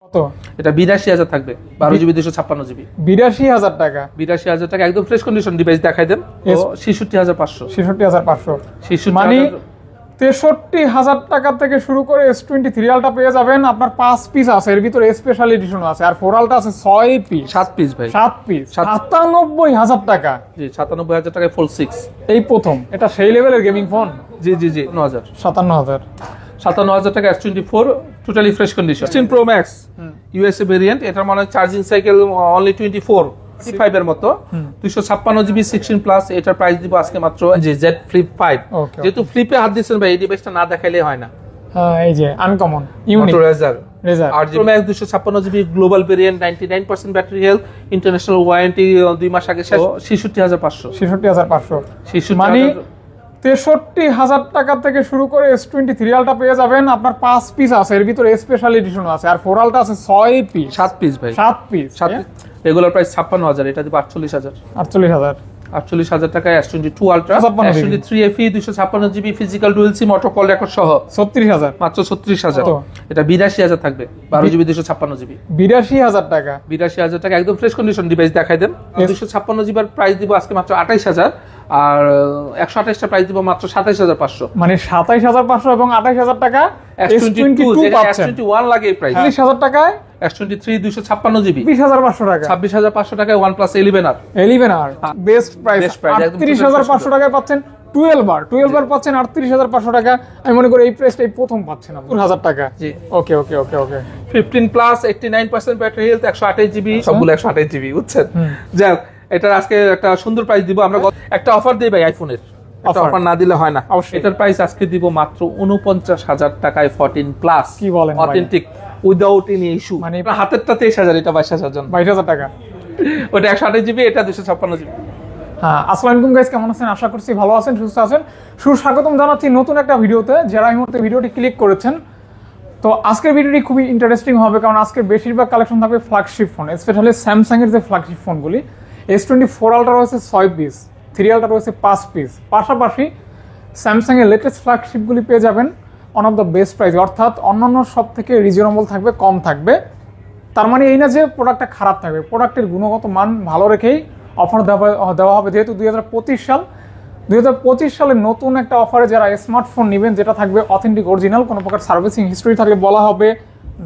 কত? এটা ৮২,০০০ থাকবে, 12 জিবি 256 জিবি। ৮২,০০০ টাকা। ৮২,০০০ টাকা একদম ফ্রেশ কন্ডিশন ডিভাইস দেখাই দেন। ৬৬,৫০০। ৬৬,৫০০ মানে ৬৩,০০০ টাকা থেকে শুরু করে S23 আলটা পেয়ে যাবেন। আপনার 5 পিস আছে, এর ভিতরে স্পেশাল এডিশন আছে, আর 4 আলটা আছে 6 পিস। 7 পিস ভাই, 7 পিস ৯৭,০০০ টাকা। জি ৯৭,০০০ টাকায় ফুল 6। এই প্রথম, এটা সেই লেভেলের গেমিং ফোন। জি জি জি ৯০০০। ৫৭,০০০। ৫৭,০০০ টাকা S24 totally fresh condition. 16 Pro Max USA variant, এটার মানে চার্জিং সাইকেল অনলি 24 এর মতো, 256 জিবি 16 প্লাস। এটার প্রাইস দিব আজকে মাত্র জি Z Flip 5। যেহেতু ফ্লিপে হাত দিচ্ছেন ভাই, এই ডিভাইসটা না দেখাইলে হয় না। হ্যাঁ, এই যে আনকমন ইউনিক রেজার 8 Pro Max 256 GB global variant, 99% battery health, international warranty 2 মাস আগে শেষ। ৬৬,৫০০। ৬৬,৫০০। মানে ৬৩,০০০ টাকা থেকে শুরু করে S23 আলটা পেয়ে যাবেন। আপনার 5 পিস আছে, এর ভিতরে স্পেশাল এডিশন আছে, আর 4 আলটা আছে 6 পিস। 7 পিস ভাই, 7 পিস। রেগুলার প্রাইস ৫৬,০০০, এটা দিব ৪৮,০০০। ৪৮,০০০ টাকায় S22 ultra, 23 FE 256 GB physical dual SIM auto call record সহ ৩৬,০০০, মাত্র ৩৬,০০০। এটা ৮২,০০০ থাকবে, 12 জিবি 256 জিবি। ৮২,০০০ টাকা। ৮২,০০০ টাকা একদম ফ্রেশ কন্ডিশন ডিভাইস দেখাই দেন। 256 জিবির প্রাইস দিব আজকে মাত্র ২৮,০০০, আর 128টা প্রাইস দিব মাত্র ২৭,৫০০। মানে ২৭,৫০০ এবং ২৮,০০০ টাকা S22 পাচ্ছেন। S21 লাগে এই প্রাইস। ৩০,০০০ টাকায় S23 256 জিবি ২০,৫০০ টাকা। 26,৫০০ টাকায় OnePlus 11R। Best price. ৩০,৫০০ টাকায় পাচ্ছেন 12 বার পাচ্ছেন ৩৮,৫০০ টাকা। আমি মনে করি এই প্রাইসটা এই প্রথম পাচ্ছেন আপনি। ২০০০ টাকা। জি ওকে ওকে ওকে ওকে। 15 প্লাস 89% ব্যাটারি হেলথ, 128 জিবি, সবগুলো 128 জিবি বুঝছেন। যাক, এটা আজকে একটা সুন্দর প্রাইস দিব আমরা। একটা অফার দেই ভাই আইফোনের, একটা অফার না দিলে হয় না। এটার প্রাইস আজকে দিব মাত্র ৪৯,০০০ টাকায় 14 প্লাস। কি বলেন? Authentic without any issue. মানে হাতেরটা ২৩,০০০, এটা ২২,০০০ জন্য ২২,০০০ টাকা। ওটা 128 জিবি, এটা 256 জিবি। হ্যাঁ, আসসালামু আলাইকুম গাইস, কেমন আছেন? আশা করছি ভালো আছেন, সুস্থ আছেন। সুস্বাগতম জানাচ্ছি নতুন একটা ভিডিওতে। যারা এই মুহূর্তে ভিডিওটি ক্লিক করেছেন, তো আজকের ভিডিওটি খুবই ইন্টারেস্টিং হবে, কারণ আজকের বেশিরভাগ কালেকশন থাকবে ফ্ল্যাগশিপ ফোন, স্পেশালি স্যামসাং এর যে ফ্ল্যাগশিপ ফোনগুলি। S24 আলট্রা রয়েছে 6 পিস, 3 আলট্রা রয়েছে 5 পিস। পাশাপাশি স্যামসাং এর লেটেস্ট ফ্ল্যাগশিপগুলি পেয়ে যাবেন on of the best price, অর্থাৎ অন্যান্য সব থেকে রিজনেবল থাকবে, কম থাকবে। তার মানে এই না যে প্রোডাক্টটা খারাপ থাকবে, প্রোডাক্টের গুণগত মান ভালো রেখেই অফার দেওয়া হবে। যেহেতু 2025 সালের নতুন একটা অফারে যারা স্মার্টফোন নেবেন, যেটা থাকবে অথেন্টিক অরিজিনাল, কোনো প্রকার সার্ভিসিং হিস্ট্রি থাকলে বলা হবে,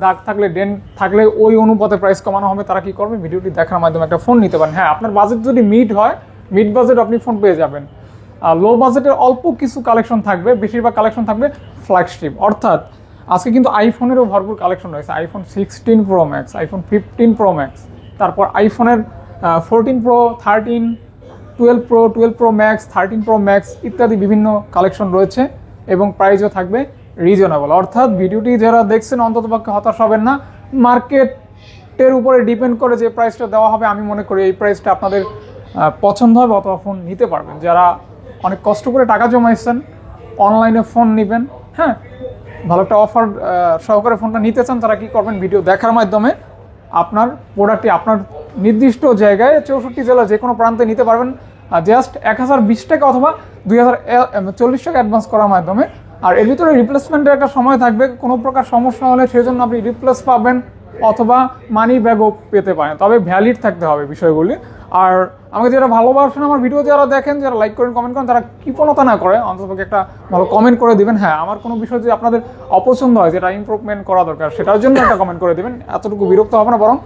দাগ থাকলে ডেন্ট থাকলে ওই অনুপাতে প্রাইস কমানো হবে। তারা কি করবে? ভিডিওটি দেখার মাধ্যমে একটা ফোন নিতে পারেন। হ্যাঁ, আপনার বাজেট যদি মিড বাজেট আপনি ফোন পেয়ে যাবেন। আর লো বাজেটের অল্প কিছু কালেকশন থাকবে, বেশিরভাগ কালেকশন থাকবে ফ্ল্যাগশিপ। অর্থাৎ আজকে কিন্তু আইফোনেরও ভরপুর কালেকশন রয়েছে। IPhone 16 Pro Max, iPhone 15 Pro Max, তারপর আইফোনের 14 Pro, 13, 12 Pro, 12 Pro Max, 13 Pro Max ইত্যাদি বিভিন্ন কালেকশন রয়েছে, এবং প্রাইসও থাকবে রিজনেবল। অর্থাৎ ভিডিওটি যারা দেখছেন অন্ততপক্ষে হতাশ হবেন না। মার্কেটের উপরে ডিপেন্ড করে যে প্রাইসটা দেওয়া হবে, আমি মনে করি এই প্রাইসটা আপনাদের পছন্দ হবে, অথবা ফোন নিতে পারবেন। যারা অনেক কষ্ট করে টাকা জমাইছেন, অনলাইনে ফোন নেবেন, হ্যাঁ, ভালো একটা অফার সহকারে ফোনটা নিতে চান, তারা কি করবেন? ভিডিও দেখার মাধ্যমে আপনার প্রোডাক্টটি আপনার নির্দিষ্ট জায়গায় 64 জেলা যে কোনো প্রান্তে নিতে পারবেন, জাস্ট 1020 টাকা অথবা 2040 টাকা অ্যাডভান্স করার মাধ্যমে। আর এর ভিতরে রিপ্লেসমেন্টের একটা সময় থাকবে, কোনো প্রকার সমস্যা হলে সেজন্য আপনি রিপ্লেস পাবেন অথবা মানি ব্যাগও পেতে পারেন, তবে ভ্যালিড থাকতে হবে বিষয়গুলি। আর আমাকে যারা ভালোবাসেন, আমার ভিডিও যারা দেখেন, যারা লাইক করেন, কমেন্ট করেন, তারা কৃপণতা না করে অন্ততপক্ষে একটা ভালো কমেন্ট করে দিবেন। হ্যাঁ, আমার কোনো বিষয় যদি আপনাদের অপছন্দ হয়, যেটা ইমপ্রুভমেন্ট করা দরকার, সেটার জন্য একটা কমেন্ট করে দিবেন। এতটুকু বিরক্ত হবে না, বরং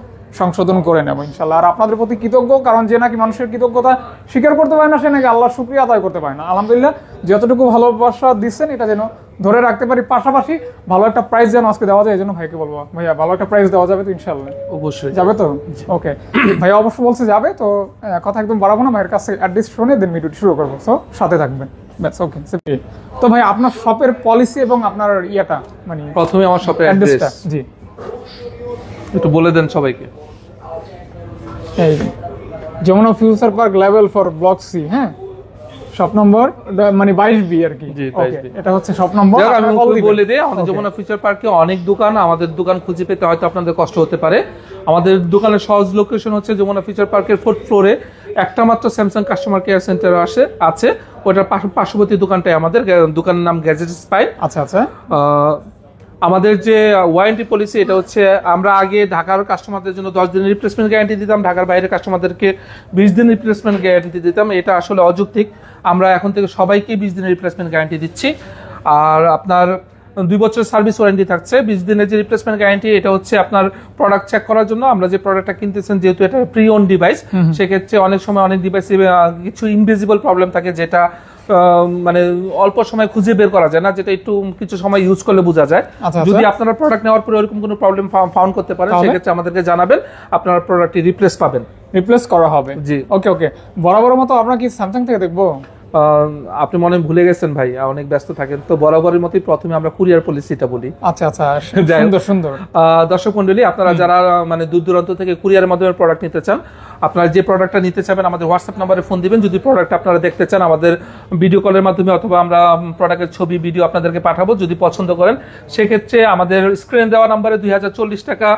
সংশোধন করে নেব ইনশাল্লাহ। আর আপনাদের প্রতি কৃতজ্ঞ, কারণ যে নাকি মানুষের কৃতজ্ঞতা স্বীকার করতে পারে না, সে নাকি আল্লাহর শুকরিয়া আদায় করতে পারে না। আলহামদুলিল্লাহ, যতটুকু ভালোবাসা দিচ্ছেন এটা যেন ধরে রাখতে পারি। পাশাপাশি ভালো একটা প্রাইস যেন আজকে দেওয়া যায়, এই জন্য ভাইকে বলবো, ভাইয়া ভালো একটা প্রাইস দেওয়া যাবে তো? ইনশাল্লাহ অবশ্যই যাবে তো? ওকে, ভাইয়া অবশ্য বলছে যাবে, তো কথা একদম বাড়াবো না, ভাইয়ের কাছে অ্যাড্রেস শুনে দেন ভিডিওটি শুরু করবো। সো সাথে থাকবেন, ব্যাস। ওকে, তো ভাই আপনার শপের পলিসি এবং আপনার ইয়েটা, মানে প্রথমে আমার শপের অ্যাড্রেসটা জি একটু বলে দেন সবাইকে। এই Jamuna future park level 4 block C, হ্যাঁ, শপ নম্বর মানে 22B আর কি। এটা হচ্ছে শপ নম্বর। আমি বলে দিই, আমাদের যমুনা ফিউচার পার্কে অনেক দোকান, আমাদের দোকান খুঁজে পেতে হয়তো আপনাদের কষ্ট হতে পারে। আমাদের দোকানের সহজ লোকেশন হচ্ছে যমুনা ফিউচার পার্কের 4th ফ্লোরে একটা মাত্র স্যামসাং কাস্টমার কেয়ার সেন্টার আছে, ওটার পার্শ্ববর্তী দোকানটাই আমাদের দোকানের নাম গ্যাজেট স্পাই। আচ্ছা আচ্ছা। আমাদের যে ওয়ারেন্টি পলিসি এটা হচ্ছে আমরা আগে ঢাকার কাস্টমারদের জন্য 10 দিনের রিপ্লেসমেন্ট গ্যারান্টি দিতাম, ঢাকার বাইরের কাস্টমারদেরকে 20 দিনের রিপ্লেসমেন্ট গ্যারান্টি দিতাম। এটা আসলে অযৌক্তিক, আমরা এখন থেকে সবাইকে 20 দিনের রিপ্লেসমেন্ট গ্যারান্টি দিচ্ছি। আর আপনার 2 বছর সার্ভিস ওয়ারেন্টি থাকছে। 20 দিনের যে রিপ্লেসমেন্ট গ্যারান্টি এটা হচ্ছে আপনার প্রোডাক্ট চেক করার জন্য। আমরা যে প্রোডাক্টটা কিনতেছেন যেহেতু এটা প্রি ওন ডিভাইস, সেক্ষেত্রে অনেক সময় অনেক ডিভাইসে কিছু ইনভিজিবল প্রবলেম থাকে যেটা মানে অল্প সময় খুঁজে বের করা যায় না, যেটা একটু কিছু সময় ইউজ করলে বোঝা যায়। যদি আপনারা প্রোডাক্ট নেওয়ার পরে ওরকম কোনো প্রবলেম ফাউন্ড করতে পারেন সেক্ষেত্রে আমাদেরকে জানাবেন, আপনারা প্রোডাক্টটি রিপ্লেস পাবেন, রিপ্লেস করা হবে। জি ওকে ওকে, বরাবর মতো আমরা কি স্যামসাং থেকে দেখবো? আপনি মনে ভুলে গেছেন ভাই, অনেক ব্যস্ত থাকেন তো। বরাবরের মতোই প্রথমে আমরা কুরিয়ার পলিসিটা বলি। আচ্ছা আচ্ছা, সুন্দর সুন্দর। দর্শক মন্ডলী, আপনারা যারা মানে দূর দূরান্ত থেকে কুরিয়ারের মাধ্যমে প্রোডাক্ট নিতে চান, আপনারা যে প্রোডাক্টটা নিতে চাবেন আমাদের হোয়াটসঅ্যাপ নাম্বারে ফোন দিবেন। যদি প্রোডাক্ট আপনারা দেখতে চান আমাদের ভিডিও কলের মাধ্যমে অথবা আমরা প্রোডাক্টের ছবি ভিডিও আপনাদেরকে পাঠাবো। যদি পছন্দ করেন সেক্ষেত্রে আমাদের স্ক্রিনে দেওয়া নাম্বারে 2040 টাকা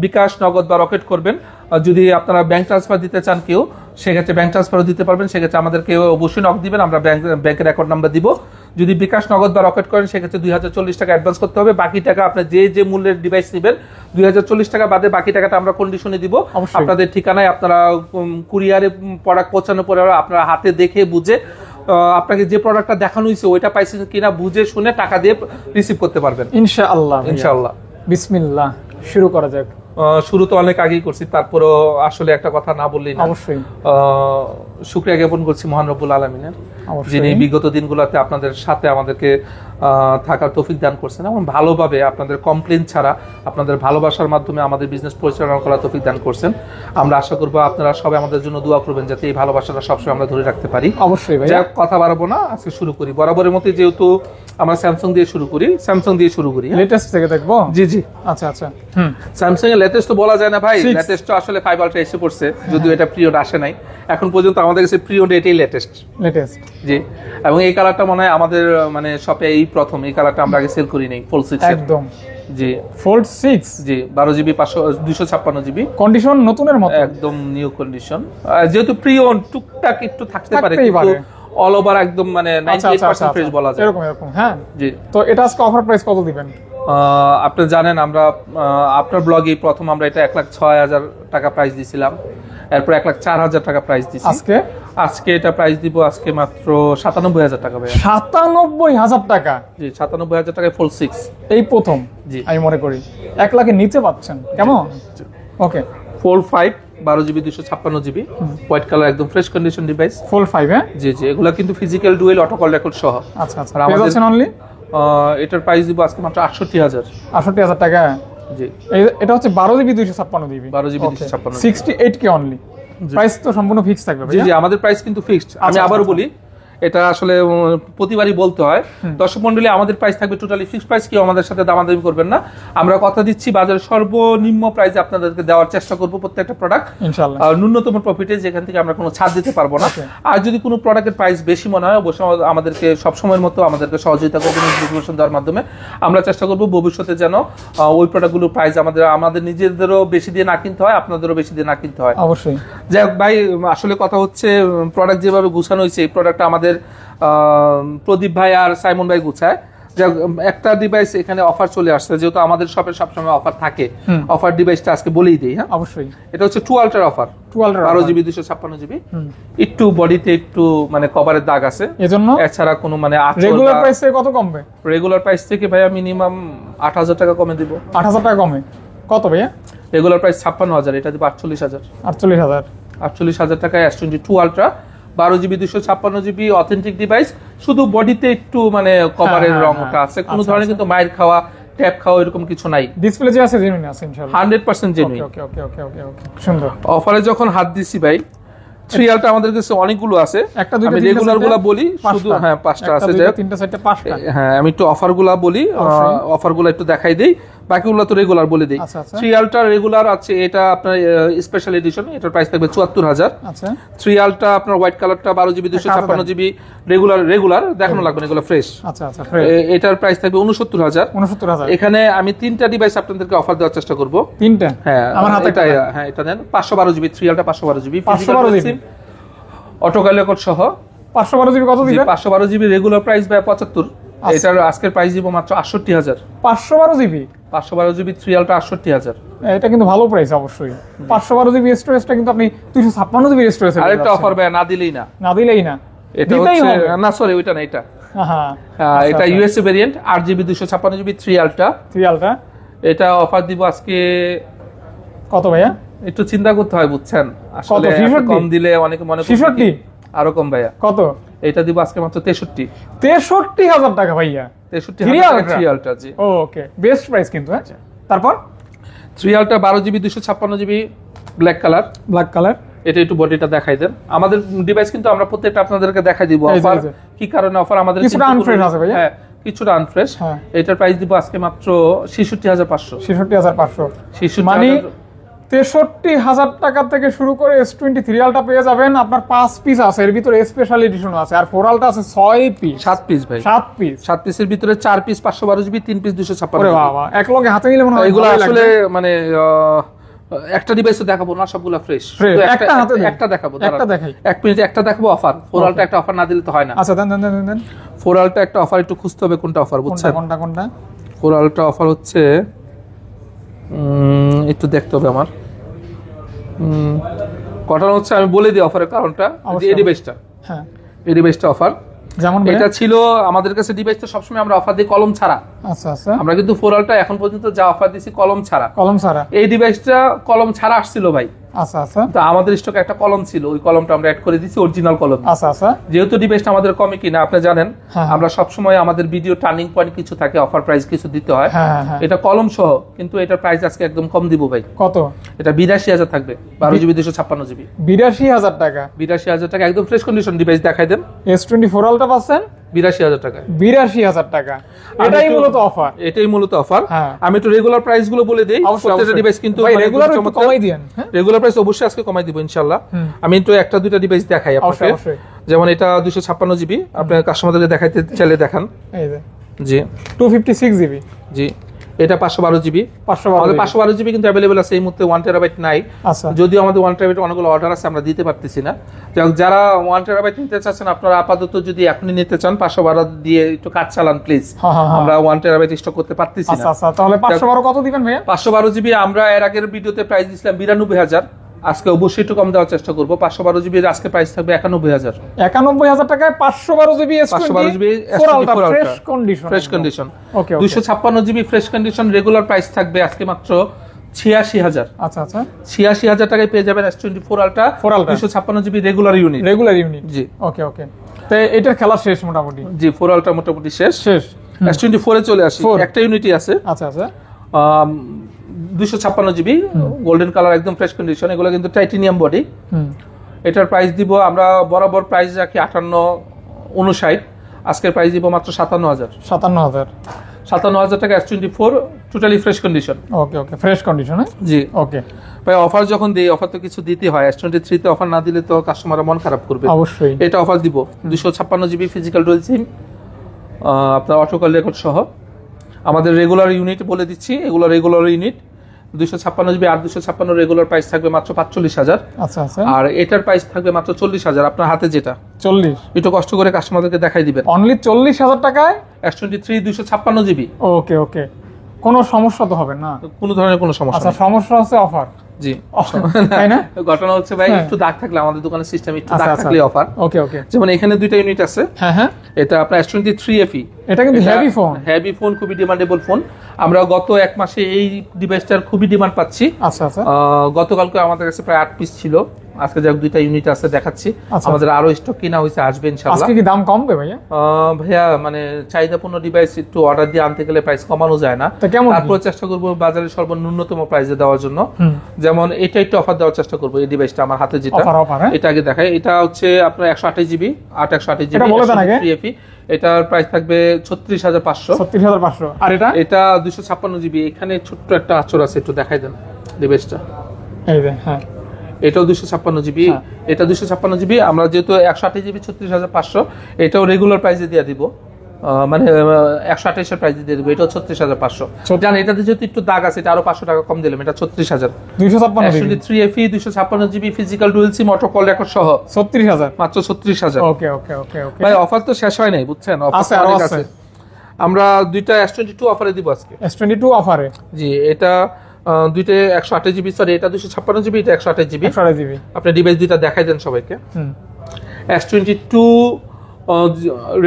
বিকাশ, নগদ বা রকেট করবেন। যদি আপনারা ব্যাংক ট্রান্সফার দিতে চান কেউ, সেক্ষেত্রে ব্যাংক ট্রান্সফারও দিতে পারবেন। সেক্ষেত্রে আমাদেরকে অবশ্যই নক দিবেন, আমরা ব্যাংকের অ্যাকাউন্ট নাম্বার দিব। যদি বিকাশ, নগদ বা রকেট করেন সেক্ষেত্রে 2040 টাকা অ্যাডভান্স করতে হবে। বাকি টাকা আপনার যে মূল্যের ডিভাইস নেবেন 2040 টাকা বাদে বাকি টাকাটা আমরা কন্ডিশনে দিব। আপনাদের ঠিকানায় আপনারা কুরিয়ারে প্রোডাক্ট পৌঁছানোর পরে আপনারা হাতে দেখে বুঝে আপনাকে যে প্রোডাক্টটা দেখানো হয়েছে ওইটা পাইছেন কিনা বুঝে শুনে টাকা দিয়ে রিসিভ করতে পারবেন ইনশাআল্লাহ। ইনশাআল্লাহ। বিসমিল্লাহ, শুরু করা যাক। শুরু তো অনেক আগেই করছি, তারপরও আসলে একটা কথা না বললেই না। অবশ্যই শুকরিয়া জ্ঞাপন করছি মহান রব্বুল আলামিনের, যিনি বিগত দিনগুলোতে আপনাদের সাথে আমাদেরকে থাকার তৌফিক দান করছেন এবং ভালোভাবে আপনাদের কমপ্লেন ছাড়া আপনাদের ভালোবাসার মাধ্যমে আমাদের বিজনেস পরিচালনা করার তৌফিক দান করছেন। আমরা আশা করব আপনারা সবাই আমাদের জন্য দোয়া করবেন যাতে এই ভালোবাসাটা সবসময় আমরা ধরে রাখতে পারি। অবশ্যই ভাই, কথা বাড়াবো না, আজকে শুরু করি। বরাবরের মতো যেহেতু আমরা স্যামসাং দিয়ে শুরু করি, স্যামসাং দিয়ে শুরু করি। লেটেস্ট থেকে দেখবো? জি জি, আচ্ছা আচ্ছা। স্যামসাং এর লেটেস্ট তো বলা যায় না ভাই, লেটেস্ট তো আসলে 5 আলট্রা এসে পড়ছে, যদিও এটা পিরিয়ড আসে নাই এখন পর্যন্ত। আমাদের কাছে পিরিয়ড এটাই লেটেস্ট। জি, এবং এই কালারটা মনে হয় আমাদের মানে শপে এই প্রথম। এই কালারটা আমরা আগে সেল করি নাই, ফোল্ড 6 একদম। জি, ফোল্ড 6 জি, 12GB 256GB কন্ডিশন নতুনের মতো, একদম নিউ কন্ডিশন। যেহেতু প্রিয়ন টুকটাক একটু থাকতে পারে, কিন্তু অল ওভার একদম মানে 98% ফ্রেশ বলা যায়। এরকম এরকম। হ্যাঁ জি। তো এটা আজকে অফার প্রাইস কত দিবেন? আপনি জানেন আমরা আপনার ব্লগে প্রথম আমরা এটা 1,06,000 টাকা প্রাইস দিছিলাম, এরপর 1,04,000 টাকা প্রাইস দিছি। আজকে এটা প্রাইস দিব আজকে মাত্র 97,000 টাকা ভাই। 97,000 টাকা? জি, 97,000 টাকায় ফোল্ড 6 এই প্রথম। জি, আমি মনে করি 1 লাখের নিচে পাচ্ছেন কেমন? Okay, fold 5 12GB 256GB white colour, একদম ফ্রেশ কন্ডিশন ডিভাইস। ফোল্ড 5? হ্যাঁ জি জি, এগুলা কিন্তু physical dual auto call record সহ। আচ্ছা আচ্ছা, পেয়ে যাচ্ছেন অনলি? এটার প্রাইস দিব আজকে মাত্র 68,000। 68,000 টাকা? জি। এটা হচ্ছে 12GB 256GB। 12GB 256GB 68K only. Price তো সম্পূর্ণ ফিক্স থাকবে ভাই? জি জি, আমাদের প্রাইস কিন্তু ফিক্সড। আমি আবারও বলি, এটা আসলে প্রতিবারই বলতে হয়। দর্শক মন্ডলী, আমাদের প্রাইস থাকবে টোটালি ফিক্সড প্রাইস, কেউ আমাদের সাথে দামাদামি করবেন না। আমরা কথা দিচ্ছি বাজারের সর্বনিম্ন প্রাইসে আপনাদেরকে দেওয়ার চেষ্টা করব প্রত্যেকটা প্রোডাক্ট ইনশাআল্লাহ, আর ন্যূনতম প্রফিটে, যেখান থেকে আমরা কোনো ছাড় দিতে পারবো না। আর যদি কোনো প্রোডাক্টের প্রাইস বেশি মনে হয় অবশ্যই আমাদেরকে সবসময়ের মতো আমাদেরকে সহযোগিতা করবেন ইনফরমেশন দেওয়ার মাধ্যমে। আমরা চেষ্টা করব ভবিষ্যতে যেন ওই প্রোডাক্টগুলোর প্রাইস আমাদের নিজেদেরও বেশি দিয়ে না কিনতে হয়, আপনাদেরও বেশি দিয়ে না কিনতে হয়। অবশ্যই। যাই হোক ভাই, আসলে কথা হচ্ছে প্রোডাক্ট যেভাবে গুছানো হয়েছে, এই প্রোডাক্টটা আমাদের প্রদীপ ভাই আর সাইমন ভাই গুছায়। একটা ডিভাইস এখানে অফার চলে আসছে, যেহেতু আমাদের শপে সবসময় অফার থাকে। অফার ডিভাইসটা আজকে বলেই দিই। হ্যাঁ অবশ্যই, এটা হচ্ছে 2 আলট্রার অফার। 12GB 256GB, একটু বডিতে একটু মানে কভারের দাগ আছে এজন্য, এছাড়া কোনো মানে রেগুলার প্রাইস থেকে কত কমবে? রেগুলার প্রাইস থেকে ভাইয়া মিনিমাম 8,000 টাকা কমে দিব। 8,000 টাকা কমে? কত ভাইয়া? রেগুলার প্রাইস 56,000, এটা দিব 48,000। 48,000 টাকায় S22 ultra 12GB 256GB authentic device. শুধু বডিতে একটু মানে কভারের রংটা আছে, কোনো ধরনের কিন্তু মাইর খাওয়া ট্যাপ খাওয়া এরকম কিছু নাই। ডিসপ্লে যে আছে জেনুইন আছে ইনশাআল্লাহ, 100% জেনুইন। ওকে ওকে ওকে ওকে ওকে, সুন্দর। অফারে যখন হাত দিছি ভাই, 3 আলটা আমাদের কাছে অনেকগুলো আছে। একটা দুইটা আমি রেগুলারগুলো বলি শুধু। হ্যাঁ 5টা আছে, যাক 3টা 4টা 5টা। হ্যাঁ আমি একটু অফারগুলো বলি, অফারগুলো একটু দেখাই দেই, বাকিগুলো তো রেগুলার বলে দেই। 3 আলটা রেগুলার আছে, এটা আপনার স্পেশাল এডিশন, এটার প্রাইস থাকবে 74,000। আচ্ছা, 3 আলটা আপনার হোয়াইট কালারটা 12GB 256GB রেগুলার দেখানো লাগবে, এগুলো ফ্রেশ। আচ্ছা আচ্ছা, এটার প্রাইস থাকবে 69,000। এখানে আমি 3টা ডিভাইস আপনাদেরকে অফার দেওয়ার চেষ্টা করব। 3টা? হ্যাঁ আমার হাতে এটা। হ্যাঁ এটা নেন, 512GB 3 আলটা 512GB অটো কল রেকর্ড সহ। 512GB কত দিবেন? 512GB রেগুলার প্রাইস ভাই 75। এটার আজকের প্রাইস দিব মাত্র 68000। 512 জিবি 512 জিবি 3 আলট্রা 68000। এটা কিন্তু ভালো প্রাইস অবশ্যই। 512 জিবি স্টোরেজটা কিন্তু আপনি 256 জিবি স্টোরেজ আরেকটা অফার ভাই না দিলেই না, না দিলেই না, এটা দিতেই হচ্ছে হবে। না সরি ওইটা না, এটা হ্যাঁ এটা USA variant 8GB 256GB 3 ultra. 3 ultra এটা অফার দিব আজকে কত ভাইয়া? একটু চিন্তা করতে হয় বুঝছেন, আসলে কত? 66? কম দিলে অনেকে মনে করে 66? আরো কম ভাইয়া। কত? এটা দিব আজকে মাত্র 63। 63000 টাকা ভাইয়া। 63 3 আলট্রা জি। ওকে, বেস্ট প্রাইস কিন্তু। হ্যাঁ, তারপর 3 ultra 12GB 256GB black colour. Black colour, এটা একটু বডিটা দেখাই দেন। আমাদের ডিভাইস কিন্তু আমরা প্রত্যেকটা আপনাদেরকে দেখাই দিব এই যে, অফার এই যে। কি কারণে অফার আমাদের কিছুটা unfresh আছে ভাইয়া? হ্যাঁ কিছুটা আনফ্রেশ। হ্যাঁ। এটার প্রাইস দিব আজকে মাত্র 66500। 66500 66,000 মানে 63000 টাকা থেকে শুরু করে S23 আলটা পেয়ে যাবেন। আপনার 5 পিস আছে, এর ভিতরে স্পেশাল এডিশন আছে, আর 4 আলটা আছে 6 পিস, 7 পিস ভাই, 7 পিস। 7 পিসের ভিতরে 4 পিস 512GB 3 পিস 256। ওরে বাবা, এক লগে হাতে নিলে মনে হয় এগুলো ভালোই আসলে লাগবে। মানে একটা ডিভাইসে দেখাবো না, সবগুলা ফ্রেশ। Fresh, একটা হাতে দেন। একটা দেখাবো, একটা দেখাই। 1 মিনিট একটা দেখাবো অফার। 4 আলটা একটা অফার না দিলে তো হয় না। আচ্ছা, দেন দেন দেন দেন। 4 আলটা একটা অফার একটু খুঁজতে হবে কোনটা অফার বুঝছেন। কোনটা কোনটা? 4 আলটা অফার হচ্ছে একটু দেখতে হবে আমার। ঘটনা হচ্ছে আমি বলে দিই অফারের কারণটা। অবশ্যই। এই ডিভাইসটা, হ্যাঁ, এই ডিভাইসটা অফার। যেমন এটা ছিল আমাদের কাছে ডিভাইসটা সবসময় আমরা অফার দিই কলম ছাড়া। আচ্ছা আচ্ছা, আমরা কিন্তু 4 আলটা এখন পর্যন্ত যা অফার দিছি কলম ছাড়া। কলম ছাড়া। এই ডিভাইসটা কলম ছাড়া আসছিল ভাই। আচ্ছা আচ্ছা তো আমাদের স্টকে একটা কলম ছিল, ওই কলমটা আমরা অ্যাড করে দিয়েছি অরিজিনাল কলম। আচ্ছা আচ্ছা, যেহেতু ডিভাইসটা আমাদের কমে কিনা আপনি জানেন, হ্যাঁ। আমরা সব সময় আমাদের ভিডিও টার্নিং পয়েন্ট কিছু থাকে, অফার প্রাইস কিছু দিতে হয়। হ্যাঁ হ্যাঁ হ্যাঁ। এটা কলম সহ, কিন্তু এটার প্রাইস আজকে একদম কম দিব ভাই। কত? এটা 82000 থাকবে, 12GB 256GB। 82000 টাকা। 82000 টাকা একদম ফ্রেশ কন্ডিশন ডিভাইস দেখাই দেন। S24 আলটা পাচ্ছেন 82000 টাকা। 82000 টাকা, এটাই মূলত অফার। এটাই মূলত অফার। হ্যাঁ। আমি একটু রেগুলার প্রাইস গুলো বলে দেই। প্রত্যেকটা ডিভাইস কিন্তু রেগুলার একটু কমাই দিয়েন। হ্যাঁ, রেগুলার প্রাইস অবশ্যই আজকে কমাই দিব ইনশাআল্লাহ। আমি একটু একটা দুইটা ডিভাইস দেখাই আপনাকে। অবশ্যই। যেমন এটা 256GB, আপনার কাস্টমারদের দেখাইতে চাইলে দেখান। এই যে জি 256 জিবি, জি। এটা 512GB। 512 আমাদের 512GB কিন্তু अवेलेबल আছে, এই মুহূর্তে 1TB নাই। আচ্ছা, যদিও আমাদের 1TB অনেকগুলো অর্ডার আছে, আমরা দিতে পারতেছি না। যারা 1TB নিতে চাচ্ছেন আপনারা আপাতত যদি এখনই নিতে চান 512 দিয়ে একটু কাজ চালান প্লিজ। হ্যাঁ, হ্যাঁ, হ্যাঁ। আমরা 1TB স্টক করতে পারতেছি না। আচ্ছা আচ্ছা, তাহলে 512 কত দিবেন ভাইয়া? 512GB আমরা এর আগের ভিডিওতে প্রাইস দিছিলাম 92000। আজকে অবশ্যই একটু কম দেওয়ার চেষ্টা করব। 512GB এর আজকে প্রাইস থাকবে 91000। 91000 টাকায় 512GB 512GB fresh condition. Fresh condition. Okay, 256GB fresh condition regular price থাকবে আজকে মাত্র 86000। আচ্ছা আচ্ছা, 86000 টাকায় পেয়ে যাবেন S24 ultra 256GB regular unit. Regular unit. জি ওকে ওকে, তো এটার খেলা শেষ মোটামুটি। জি 4 আলট্রা মোটামুটি শেষ। S24 এ চলে আসি। 4 একটা ইউনিটই আছে। আচ্ছা আচ্ছা, 256GB গোল্ডেন কালার একদম ফ্রেশ কন্ডিশন। এগুলো কিন্তু টাইটেনিয়াম বডি। হুম, এটার প্রাইস দিব আমরা বরাবর প্রাইস রাখি 5859। আজকের প্রাইস দিব মাত্র 57000। 57000 টাকা S24 টোটালি ফ্রেশ কন্ডিশন। ওকে ওকে, ফ্রেশ কন্ডিশন। জি ওকে, ভাই অফার যখন দেই অফার তো কিছু দিতে হয়। S23 তে অফার না দিলে তো কাস্টমাররা মন খারাপ করবে। অবশ্যই। এটা অফার দিব 256GB ফিজিক্যাল ডুয়াল সিম, আপনার অটো কল রেকর্ড সহ। আমাদের রেগুলার ইউনিট বলে দিচ্ছি, এগুলো রেগুলার ইউনিট 256GB আর 256 রেগুলার প্রাইস থাকবে মাত্র 45000। আচ্ছা আচ্ছা, আর এটার প্রাইস থাকবে মাত্র 40000। আপনার হাতে যেটা 40, একটু কষ্ট করে কাস্টমারদেরকে দেখাই দিবেন। অনলি 40000 টাকায় S23 256GB। ওকে ওকে, কোনো সমস্যা তো হবে না? কোনো ধরনের কোনো সমস্যা আচ্ছা, নেই। সমস্যা হচ্ছে অফার। জি তাই না? ঘটনা হচ্ছে ভাই হ্যাঁ। একটু দাগ থাকলে আমাদের দোকানের সিস্টেম একটু আচ্ছা, দাগ আচ্ছা। থাকলে অফার। ওকে ওকে, যেমন এখানে দুইটা ইউনিট আছে। হ্যাঁ হ্যাঁ, এটা আপনার S23 FE। এটা কিন্তু হেভি ফোন। হেভি ফোন, খুবই ডিমান্ডেবল ফোন। আমরা গত এক মাসে এই ডিভাইসটার খুবই ডিমান্ড পাচ্ছি। আচ্ছা আচ্ছা, গতকালকে আমাদের কাছে প্রায় 8 পিস ছিল। আজকে যাক দুইটা ইউনিট আছে দেখাচ্ছি। আচ্ছা। আমাদের আরো স্টক কিনা হয়েছে, আসবে ইনশাআল্লাহ। আজকে কি দাম কমবে ভাইয়া? ভাইয়া মানে চাহিদাপূর্ণ ডিভাইস একটু অর্ডার দিয়ে আনতে গেলে প্রাইস কমানো যায় না। তা কেমন কি? তারপর চেষ্টা করব বাজারে সর্বন্যূনতম প্রাইসে দেওয়ার জন্য। হুম, যেমন এটা একটু অফার দেওয়ার চেষ্টা করব। এই ডিভাইসটা আমার হাতে যেটা, অফার, হ্যাঁ? এটা আগে দেখাই। এটা হচ্ছে আপনার 128GB 128GB এটা বলে দেন আগে। FE। এটার প্রাইস থাকবে 36500। 36500। আর এটা? এটা 256GB। এখানে ছোট্ট একটা আঁচড় আছে, একটু দেখাই দেন ডিভাইসটা। এই যে, হ্যাঁ, এটাও 256GB। হ্যাঁ। এটা 256GB। আমরা যেহেতু 128GB 36500, এটাও রেগুলার প্রাইসে দিয়ে দিব। মানে 128 এর প্রাইস দিয়ে দেবো। এটাও 36500। জান এটাতে যেহেতু একটু দাগ আছে, এটা আরো 500 টাকা কম দিলাম। এটা 36000। 256 3FE 256GB physical dual SIM auto call record সহ 36000। মাত্র 36000। ওকে ওকে ওকে ওকে, ভাই অফার তো শেষ হয় নাই বুঝছেন, অফার আছে, আরো অনেক আছে। আছে। আমরা দুইটা S22 অফারে দিব আজকে। S22 অফারে, জি, এটা দুইটা 128 জিবি, সরি এটা 256 জিবি, এটা 128 জিবি। 128 জিবি। আপনি ডিভাইস দুইটা দেখাই দেন সবাইকে। S22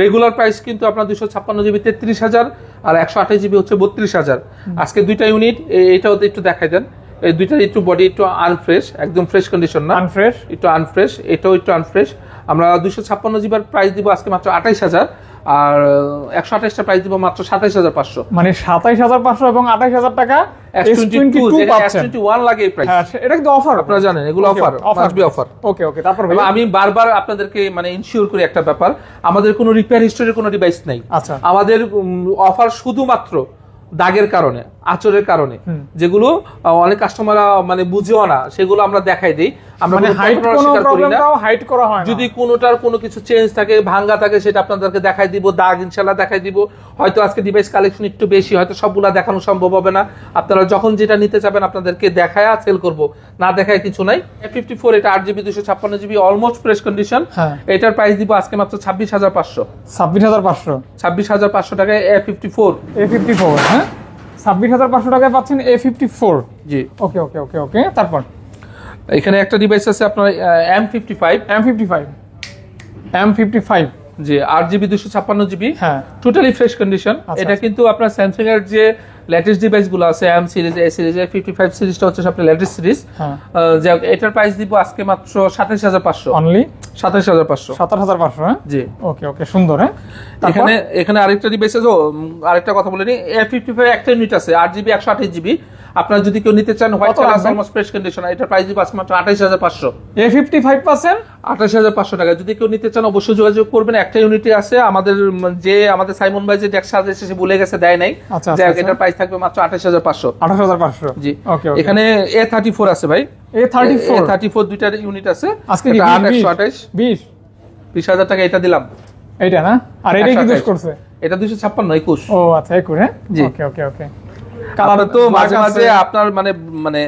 রেগুলার প্রাইস কিন্তু আপনার 256 জিবি 33,000, আর 128 জিবি হচ্ছে 32,000। আজকে দুইটা ইউনিট, এটাও একটু দেখাই দেন। এই দুইটার একটু বডি একটু আনফ্রেশ, একদম ফ্রেশ কন্ডিশন না, আনফ্রেশ, একটু আনফ্রেশ, এটাও একটু আনফ্রেশ। আমরা 256 জিবির প্রাইস দিব আজকে মাত্র 28,000, আর 128টা প্রাইস দিব মাত্র 27,500। মানে 27,500 এবং 28,000 টাকা S22 S21 লাগে এই প্রাইস। হ্যাঁ, এটা কিন্তু অফার, আপনারা জানেন এগুলো অফার, মাস্ট বি অফার। ওকে ওকে, তারপর ভাই আমি বারবার আপনাদেরকে মানে ইনশিওর করি একটা ব্যাপার, আমাদের কোনো রিপেয়ার হিস্টরির কোনো ডিভাইস নাই। আচ্ছা, আমাদের অফার শুধুমাত্র দাগের কারণে, আচরের কারণে, যেগুলো অনেক কাস্টমার মানে বুঝেও না, সেগুলো আমরা দেখাই দিই। আমরা মানে হাইড কোনো প্রবলেমটাও হাইড করা হয় না। যদি কোনোটার কোনো কিছু চেঞ্জ থাকে, ভাঙা থাকে, সেটা আপনাদেরকে দেখাই দিব। দাগ ইনশাআল্লাহ দেখাই দিব। হয়তো আজকে ডিভাইস কালেকশন একটু বেশি, হয়তো সবগুলা দেখানো সম্ভব হবে না। আপনারা যখন যেটা নিতে চাবেন আপনাদেরকে দেখায় সেল করব, না দেখায় কিছু নাই। A54 এটা 8 GB 256 GB almost fresh condition. এটার প্রাইস দিব আজকে মাত্র 26,500। 26,500, 26,500 টাকায় A54। হ্যাঁ, 26,500 টাকায় পাচ্ছেন A54। জি, ওকে ওকে ওকে ওকে, তারপর এখানে একটা ডিভাইস আছে আপনার M55। জি, 8 জিবি 256 জিবি, হ্যাঁ, টোটালি ফ্রেশ কন্ডিশন। এটা কিন্তু আপনার স্যামসাং এর যে লেটেস্ট ডিভাইস গুলো আছে, M series, A series, A55 সিরিজটা হচ্ছে সবচেয়ে লেটেস্ট সিরিজ। এটার প্রাইস দিব আজকে মাত্র 27,500 অনলি। 27,500, 27,500। হ্যাঁ, জি, ওকে ওকে, সুন্দর। হ্যাঁ, এখানে আরেকটা ডিভাইস আছে, আরেকটা কথা বলে নি। A55 একটা ইউনিট আছে 8 জিবি 128 জিবি। আপনারা যদি কেউ নিতে চান, white colour almost fresh condition, এটার প্রাইস দিব আজকে মাত্র 28,500। A55% 28,500 টাকা। যদি কেউ নিতে চান অবশ্যই যোগাযোগ করবেন। একটা ইউনিটই আছে আমাদের, আমাদের সাইমন ভাই যে ডেক্স সাজেস্ট সে ভুলে গেছে, দেয় নাই। এটার প্রাইস থাকবে মাত্র 28,500। 28,500, জি, ওকে। এখানে A34 আছে ভাই, A34 দুইটার ইউনিট আছে। আজকে কি 128 20,000 টাকা এটা দিলাম। এইটা না, আর এটা কি দোষ করছে? এটা 256 21। ও আচ্ছা, 21। হ্যাঁ, ওকে ওকে ওকে। কালার তো মাঝে মাঝে আপনার মানে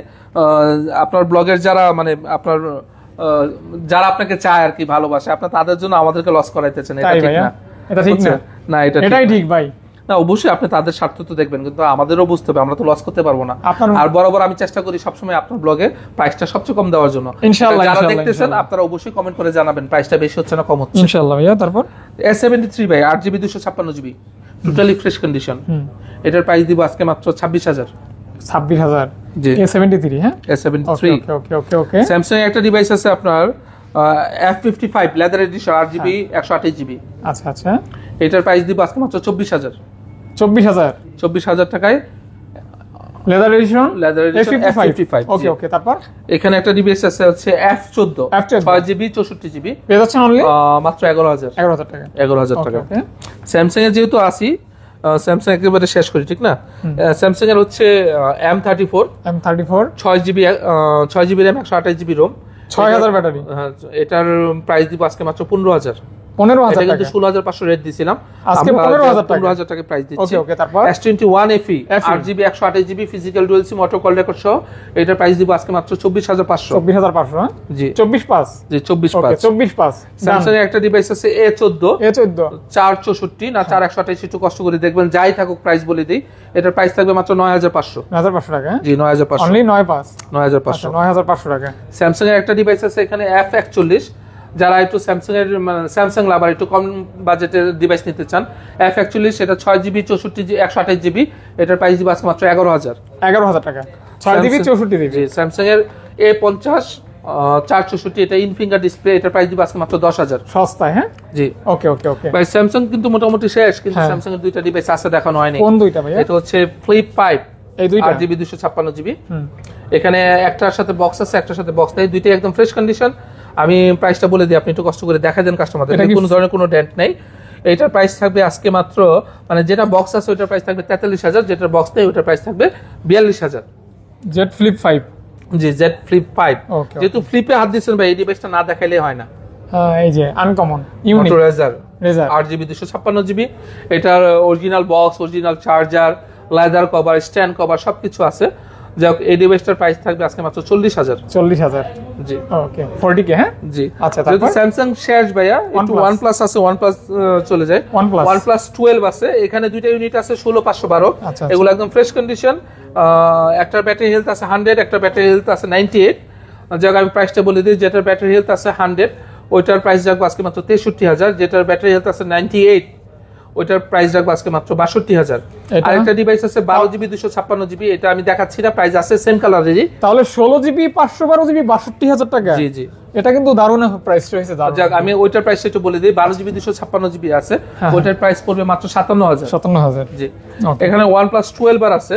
আপনার ব্লগের যারা মানে আপনার যারা আপনাকে চায় আর কি, ভালোবাসে, আপনার তাদের জন্য আমাদেরকে লস করাইতেছেন, এটা ঠিক না। এটা ঠিক না, না এটাই ঠিক ভাই। না, অবশ্যই আপনি তাদের স্বার্থ তো দেখবেন, কিন্তু আমাদেরও বুঝতে হবে, আমরা তো লস করতে পারবো না। আর বরাবর আমি চেষ্টা করি সবসময় আপনার ব্লগে প্রাইসটা সবচেয়ে কম দেওয়ার জন্য। ইনশাআল্লাহ, যারা দেখতেছেন আপনারা অবশ্যই কমেন্ট করে জানাবেন প্রাইসটা বেশি হচ্ছে না কম হচ্ছে। ইনশাআল্লাহ ভাইয়া। তারপর S73 ভাই 8 GB 256 GB totally fresh condition. এটার প্রাইস দিব আজকে মাত্র 26,000। 26,000। জি, A73। হ্যাঁ, A73। ওকে ওকে ওকে ওকে। স্যামসাং একটা ডিভাইস আছে আপনার F55 leather addition 8 GB 128 GB. আচ্ছা আচ্ছা, এটার প্রাইস দিব আজকে মাত্র 24,000। 24,000 টাকায় লেদার এডিশন F55। ওকে ওকে, তারপর এখানে একটা ডিভাইস আছে হচ্ছে F14 6 জিবি 64 জিবি, পেয়ে যাচ্ছেন অনলি মাত্র 11,000 টাকা। 11,000 টাকা। স্যামসাং এর যেহেতু আসি, স্যামসাং একেবারে শেষ করি, ঠিক না? স্যামসাং এর হচ্ছে M34 6 GB RAM 128 GB ROM, 6,000 battery. এটার প্রাইস দিব আজকে মাত্র 15,000। 15,000 কিন্তু 16,500 রেট দিছিলাম, আজকে 15,000 টাকা প্রাইস দিচ্ছি। ওকে ওকে, তারপর S21 FE 8 GB 128 GB physical dual SIM auto call record সহ এটার প্রাইস দিব আজকে মাত্র 24,500। 24,500। হ্যাঁ, জি, 24,500। জি, 24,500। 24,500। স্যামসাং এর একটা ডিভাইস আছে A14 464 না 4128, একটু কষ্ট করে দেখবেন, যাই থাকুক প্রাইস বলে দেই। এটার প্রাইস থাকবে মাত্র 9,500। 9,500 টাকা। জি, 9,500 অনলি 9,500। 9,500 টাকা। স্যামসাং এর একটা ডিভাইস আছে এখানে F41, যারা একটু স্যামসাং এর স্যামসাং লাভার, একটু কম বাজেটের ডিভাইস নিতে চান, F41 এটা 6 জিবি 64 জিবি 128 জিবি, এটার প্রাইস দিব আজকে মাত্র 11,000। 11,000 টাকা, 6 জিবি 64 জিবি। জি, স্যামসাং এর A50 464 এটা ইন ফিঙ্গার ডিসপ্লে, এটার প্রাইস দিব আজকে মাত্র 10,000 সস্তায়। হ্যাঁ, জি, ওকে ওকে ওকে ভাই। স্যামসাং কিন্তু মোটামুটি শেষ, কিন্তু স্যামসাং এর দুইটা ডিভাইস আছে দেখানো হয়নি। কোন দুইটা ভাই? এটা হচ্ছে ফ্লিপ 5 এই দুইটা 8 জিবি 256 জিবি। এখানে একটার সাথে বক্স আছে, একটার সাথে বক্স নেই, দুইটাই একদম ফ্রেশ কন্ডিশন। আমি প্রাইসটা বলে দিই, আপনি একটু কষ্ট করে দেখা দেন কাস্টমারদের, কোনো ধরনের কোনো ডেন্ট নেই। এটার প্রাইস থাকবে আজকে মাত্র, মানে যেটা বক্স আছে ওইটার প্রাইস থাকবে 43,000, যেটার বক্স নেই ওইটার প্রাইস থাকবে 42,000। Z flip 5। জি, জেড ফ্লিপ 5। যেহেতু ফ্লিপে হাত দিচ্ছেন ভাই, এই ডিভাইসটা না দেখাইলে হয় না। হ্যাঁ, এই যে আনকমন ইউনিক রেজার 8 জিবি 256 জিবি। এটার original box, original charger, leather cover, stand cover সবকিছু আছে। যাই হোক এই ডিভাইসটার প্রাইস থাকবে আজকে মাত্র 40,000। 40,000 জি ওকে 40K হ্যাঁ জি। আচ্ছা যেহেতু তারপর স্যামসাং শেষ ভাইয়া, একটু OnePlus আছে, OnePlus চলে যায়। OnePlus। OnePlus 12 আছে, এখানে দুইটা ইউনিট আছে 16512, আচ্ছা, এগুলো একদম ফ্রেশ কন্ডিশন। একটা ব্যাটারি হেলথ আছে 100, একটা ব্যাটারি হেলথ আছে 98। যাক আমি প্রাইসটা বলে দিই, যেটার ব্যাটারি হেলথ আছে 100 ওইটার প্রাইস রাখবো আজকে মাত্র 63,000, যেটার ব্যাটারি হেলথ আছে 98 ওইটার প্রাইস রাখবো আজকে মাত্র 62,000। আরেকটা ডিভাইস আছে 12GB 256GB, এটা আমি দেখাচ্ছি না, প্রাইস আছে সেম কালারেরই। তাহলে 16GB 512GB 62,000 টাকা। জি জি এটা কিন্তু দারুণ প্রাইস রয়েছে দারুণ। যাক আমি ওইটার প্রাইসটা একটু বলে দিই, 12GB 256GB আছে, ওইটার প্রাইস পড়বে মাত্র 57,000। 57,000 জি। এখানে OnePlus 12 আছে,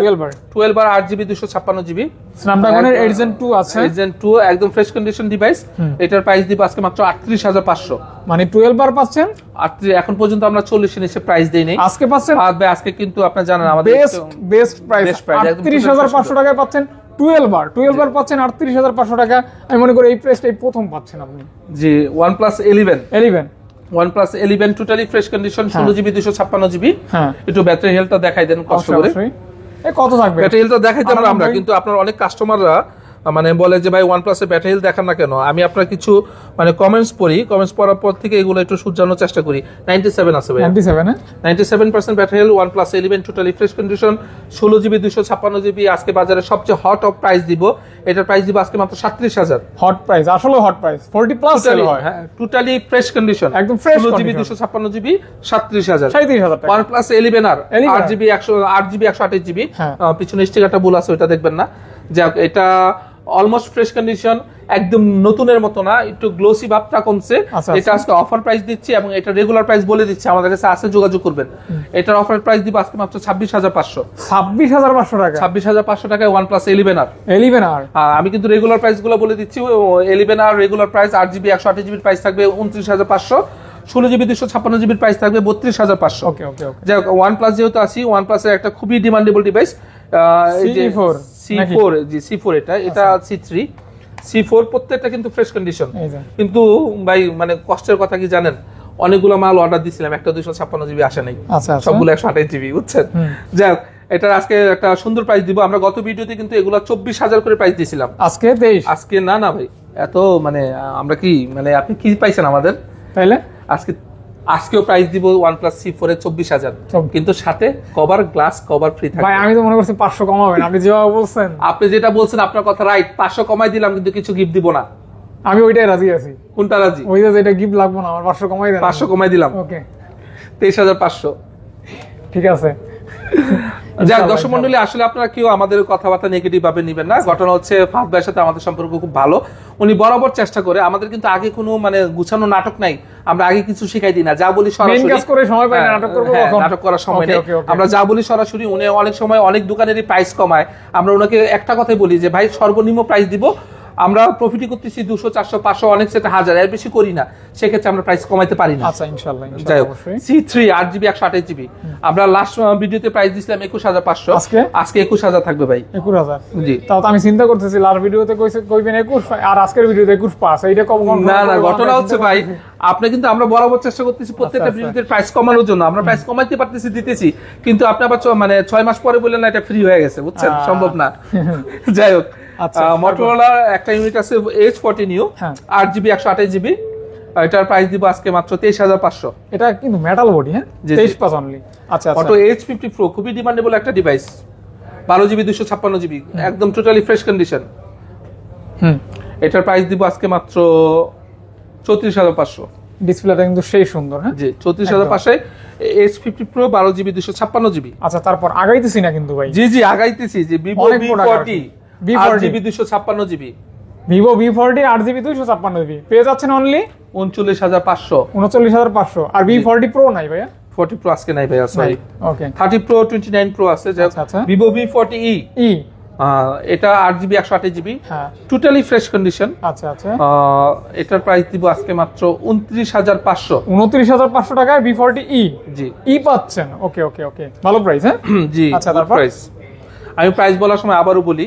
12 8GB 256GB, স্ন্যাপড্রাগনের 8 Gen 2 আছে, 8 Gen 2 একদম ফ্রেশ কন্ডিশন ডিভাইস। এটার প্রাইস দিব আজকে মাত্র 38,500। মানে 12 পাচ্ছেন 38, এখন পর্যন্ত আমরা 40 এর নিচে প্রাইস দেই নাই, আজকে পাচ্ছেন আজকে কিন্তু আপনি জানেন আমাদের বেস্ট প্রাইস best price, একদম 38,500 টাকায় পাচ্ছেন 12 পাচ্ছেন 38,500 টাকা। আমি মনে করি এই প্রাইসটাই প্রথম পাচ্ছেন আপনি। জি। OnePlus 11 OnePlus 11 totally fresh condition, 16GB 256GB। হ্যাঁ একটু ব্যাটারি হেলথটা দেখাই দেন কষ্ট করে। কত থাকবে ব্যাটারি হেলথটা দেখাইতে পারবো আমরা, কিন্তু আপনার অনেক কাস্টমাররা মানে বলে যে ভাই OnePlus এর ব্যাটারি হেলথ দেখান না কেন। আমি আপনার কিছু মানে কমেন্টস পড়ি, কমেন্টস পড়ার পর থেকে এগুলো একটু সূর্যানোর চেষ্টা করি। 97 আছে ভাই, 97% battery health, OnePlus 11 totally fresh condition, 16GB 256GB। আজকে বাজারে সবচেয়ে হট অফ প্রাইস দিব, এটার প্রাইস দিব আজকে মাত্র 37,000। হট প্রাইস, আসলে হট প্রাইস 40 প্লাস সেল হয়। হ্যাঁ টোটালি ফ্রেশ কন্ডিশন, একদম ফ্রেশ 16GB 256GB 37,000। 37,000 টাকা। OnePlus 11R 8GB 128GB, পিছনে স্টিকারটা ভুল আছে ওইটা দেখবেন না। যাক এটা অলমোস্ট ফ্রেশ কন্ডিশন, একদম নতুনের মতো না, একটু গ্লোসি ভাবটা কমছে। এটা আজকে অফার প্রাইস দিচ্ছি এবং এটা রেগুলার প্রাইস বলে দিচ্ছি, আমাদের কাছে আছে যোগাযোগ করবেন। এটার অফার প্রাইস দিব আজকে মাত্র 26,500। 26,500 টাকা, 26,500 টাকায় OnePlus 11R। আমি কিন্তু রেগুলার প্রাইস গুলো বলে দিচ্ছি। 11R regular price 8GB 128GB price থাকবে 29,500, 16GB 256GB প্রাইস থাকবে 32,500। ওকে ওকে ওকে। যাই হোক OnePlus যেহেতু আছি, OnePlus এর একটা খুবই ডিমান্ডেবল ডিভাইস C4 জি C4, এটা C4 প্রত্যেকটা কিন্তু ফ্রেশ কন্ডিশন। কিন্তু ভাই মানে কষ্টের কথা কি জানেন, অনেকগুলো মাল অর্ডার দিছিলাম, একটা 256GB আসে নাই, সবগুলো 128GB বুঝছেন। যাই হোক এটার আজকে একটা সুন্দর প্রাইস দিব আমরা। গত ভিডিওতে কিন্তু এগুলা 24,000 করে প্রাইস দিছিলাম, আজকে 23। আজকে না ভাই এত মানে আমরা কি মানে আপনি কি পাইছেন আমাদের তাইলে। আজকেও প্রাইস দিব OnePlus C4 এর 24,000, কিন্তু সাথে কভার গ্লাস কভার ফ্রি থাকবে। ভাই আমি তো মনে করছি 500 কমাবেন, আপনি যেভাবে বলছেন। আপনি যেটা বলছেন আপনার কথা রাইট, 500 কমাই দিলাম কিন্তু কিছু গিফট দিব না। আমি ওইটাই রাজি আছি। কোনটা রাজি? ওই যে এটা গিফট লাগবে না আমার, 500 কমাই দেন। 500 কমাই দিলাম, ওকে 23,500। ঠিক আছে। যাক দর্শক মণ্ডলী, আসলে আপনারা কেউ আমাদের কথাবার্তা নেগেটিভ ভাবে নেবেন না। ঘটনা হচ্ছে ফাহাদ ভাইয়ের সাথে আমাদের সম্পর্ক খুব ভালো, উনি বরাবর চেষ্টা করে। আমাদের কিন্তু আগে কোনো মানে গুছানো নাটক নাই, আমরা আগে কিছু শিখাই দিই না, যা বলি সরাসরি। নাটক করার সময় নেই, আমরা যা বলি সরাসরি। উনি অনেক সময় অনেক দোকানেরই প্রাইস কমায়, আমরা ওনাকে একটা কথাই বলি যে ভাই সর্বনিম্ন প্রাইস দিব, আমরা প্রফিটই করতেছি 200 400 500 অনেক সেটা 1000 এর বেশি করি না, সেক্ষেত্রে আমরা প্রাইস কমাইতে পারি না। আচ্ছা ইনশাআল্লাহ যাই হোক C3 8GB 128GB আমরা লাস্ট ভিডিওতে প্রাইস দিছিলাম 21,500, আজকে 21,000 থাকবে ভাই। 21,000 জি। তাও তো আমি চিন্তা করতেছি লাস্ট ভিডিওতে কইবেন 21 আর আজকের ভিডিওতে 21 পাস, এইটা কম না না। ঘটনা হচ্ছে ভাই আপনি কিন্তু আমরা বরাবর চেষ্টা করতেছি প্রত্যেকটা ভিডিওতে প্রাইস কমানোর জন্য, আমরা প্রাইস কমাইতে পারতেছি দিতেছি, কিন্তু আপনি আবার মানে 6 মাস পরে বললেন না এটা ফ্রি হয়ে গেছে, বুঝছেন, সম্ভব না। যাই হোক Motorola একটা ইউনিট আছে H40 নিউ 8GB 128GB, এটার প্রাইস দিব আজকে মাত্র 23,500। এটা কিন্তু মেটাল বডি, হ্যাঁ 23 পাস অনলি। আচ্ছা Moto H50 Pro খুবই ডিমান্ডেবল একটা ডিভাইস, 12GB 256GB একদম টোটালি ফ্রেশ কন্ডিশন। এটার প্রাইস দিব আজকে মাত্র 34,500। ডিসপ্লেটা কিন্তু সেই সুন্দর, হ্যাঁ জি 34,500 H50 Pro 12GB 256GB। আচ্ছা তারপর আগাইতেছি না কিন্তু ভাই। জি জি আগাইতেছি, যে Vivo V40 8GB 256GB, Vivo V40 8GB 256GB পেয়ে যাচ্ছেন অনলি 39,500। 39,500। আর V40 Pro নাই ভাইয়া, 40 Pro আজকে নাই ভাইয়া, সরি। ওকে 30 Pro 29 Pro আছে। আচ্ছা Vivo V40e এটা 8GB 128GB totally fresh condition. আচ্ছা আচ্ছা এটার প্রাইস দিব আজকে মাত্র 29,500। 29,500 টাকায় V40e জি পাচ্ছেন। ওকে ওকে ওকে ভালো প্রাইস, হ্যাঁ জি। আচ্ছা তারপর প্রাইস আমি প্রাইস বলার সময় আবারও বলি,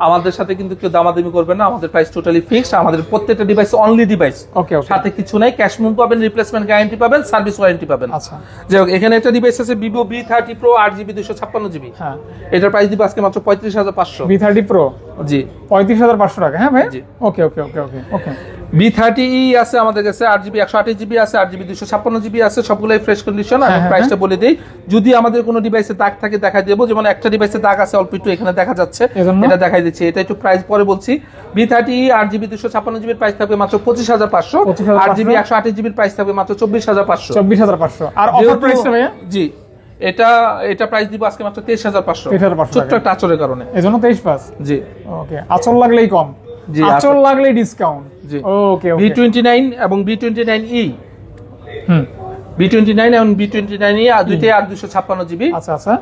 আমাদের সাথে কিন্তু কেউ দামাদামি করবে না, আমাদের প্রাইস টোটালি ফিক্সড। আমাদের প্রত্যেকটা ডিভাইস অনলি ডিভাইস, ওকে ওকে। সাথে কিছু নাই, ক্যাশ মেমো পাবেন, রিপ্লেসমেন্ট গ্যারান্টি পাবেন, সার্ভিস ওয়ারেন্টি পাবেন। আচ্ছা যাই হোক, এখানে একটা ডিভাইস আছে Vivo V30 Pro 8GB 256GB। হ্যাঁ, এটার প্রাইস দিব আজকে মাত্র 35,500। V30 Pro জি 35,500 টাকা। হ্যাঁ ভাই, জি। ওকে ওকে ওকে ওকে ওকে। V30e আছে আমাদের কাছে, 8GB 128GB আছে, 8GB 256GB আছে, সবগুলাই ফ্রেশ কন্ডিশন। আমি হ্যাঁ, প্রাইসটা বলে দেই, যদি আমাদের কোনো ডিভাইসে দাগ থাকে দেখাই দেবো, যেমন একটা ডিভাইসে দাগ আছে অল্প একটু এখানে দেখা যাচ্ছে, এজন্য? এটা দেখাই দিচ্ছি। এটা একটু প্রাইস পরে বলছি। V30e 8GB 256GB প্রাইস থাকবে মাত্র 25,500, 8GB 128GB প্রাইস থাকবে মাত্র 24,500। 24,500। আর অফার প্রাইসটা ভাইয়া? জি, এটা প্রাইস দিব আজকে মাত্র 23,500, 23,500 ছোট্ট একটা আচরের কারণে। এজন্য 23,500। জি ওকে, আচল লাগলেই কম, জি, আচল লাগলেই ডিসকাউন্ট। জি। ওকে ওকে। V29 এবং V29e, হুম, B29 এবং B29e দুইটাই 8/256GB। আচ্ছা আচ্ছা।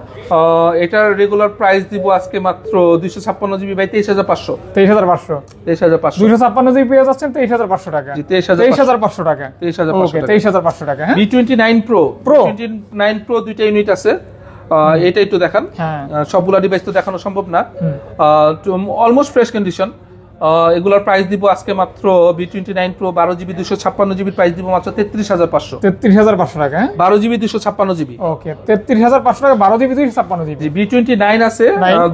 এটার রেগুলার প্রাইস দিব আজকে মাত্র 256GB বাই 23,500। 23,500। 23,500। 256 জিবি পেয়ে যাচ্ছেন 23,500 টাকা। জি, 23,500 টাকা। 23,500 ওকে, টাকা। 23,500 টাকা। হ্যাঁ, B29 Pro Pro। B29 Pro দুইটা ইউনিট আছে। এটা একটু দেখান। হ্যাঁ। সবগুলা ডিভাইস তো দেখানো সম্ভব না, অলমোস্ট ফ্রেশ কন্ডিশন। এগুলোর প্রাইস দিব আজকে মাত্র B29 Pro 12GB 256GB price দিব মাত্র 33,500। 33,500 টাকা। হ্যাঁ, 12GB 256GB। ওকে, 33,500 টাকা, 12 জিবি 256 জিবি। B29 আছে,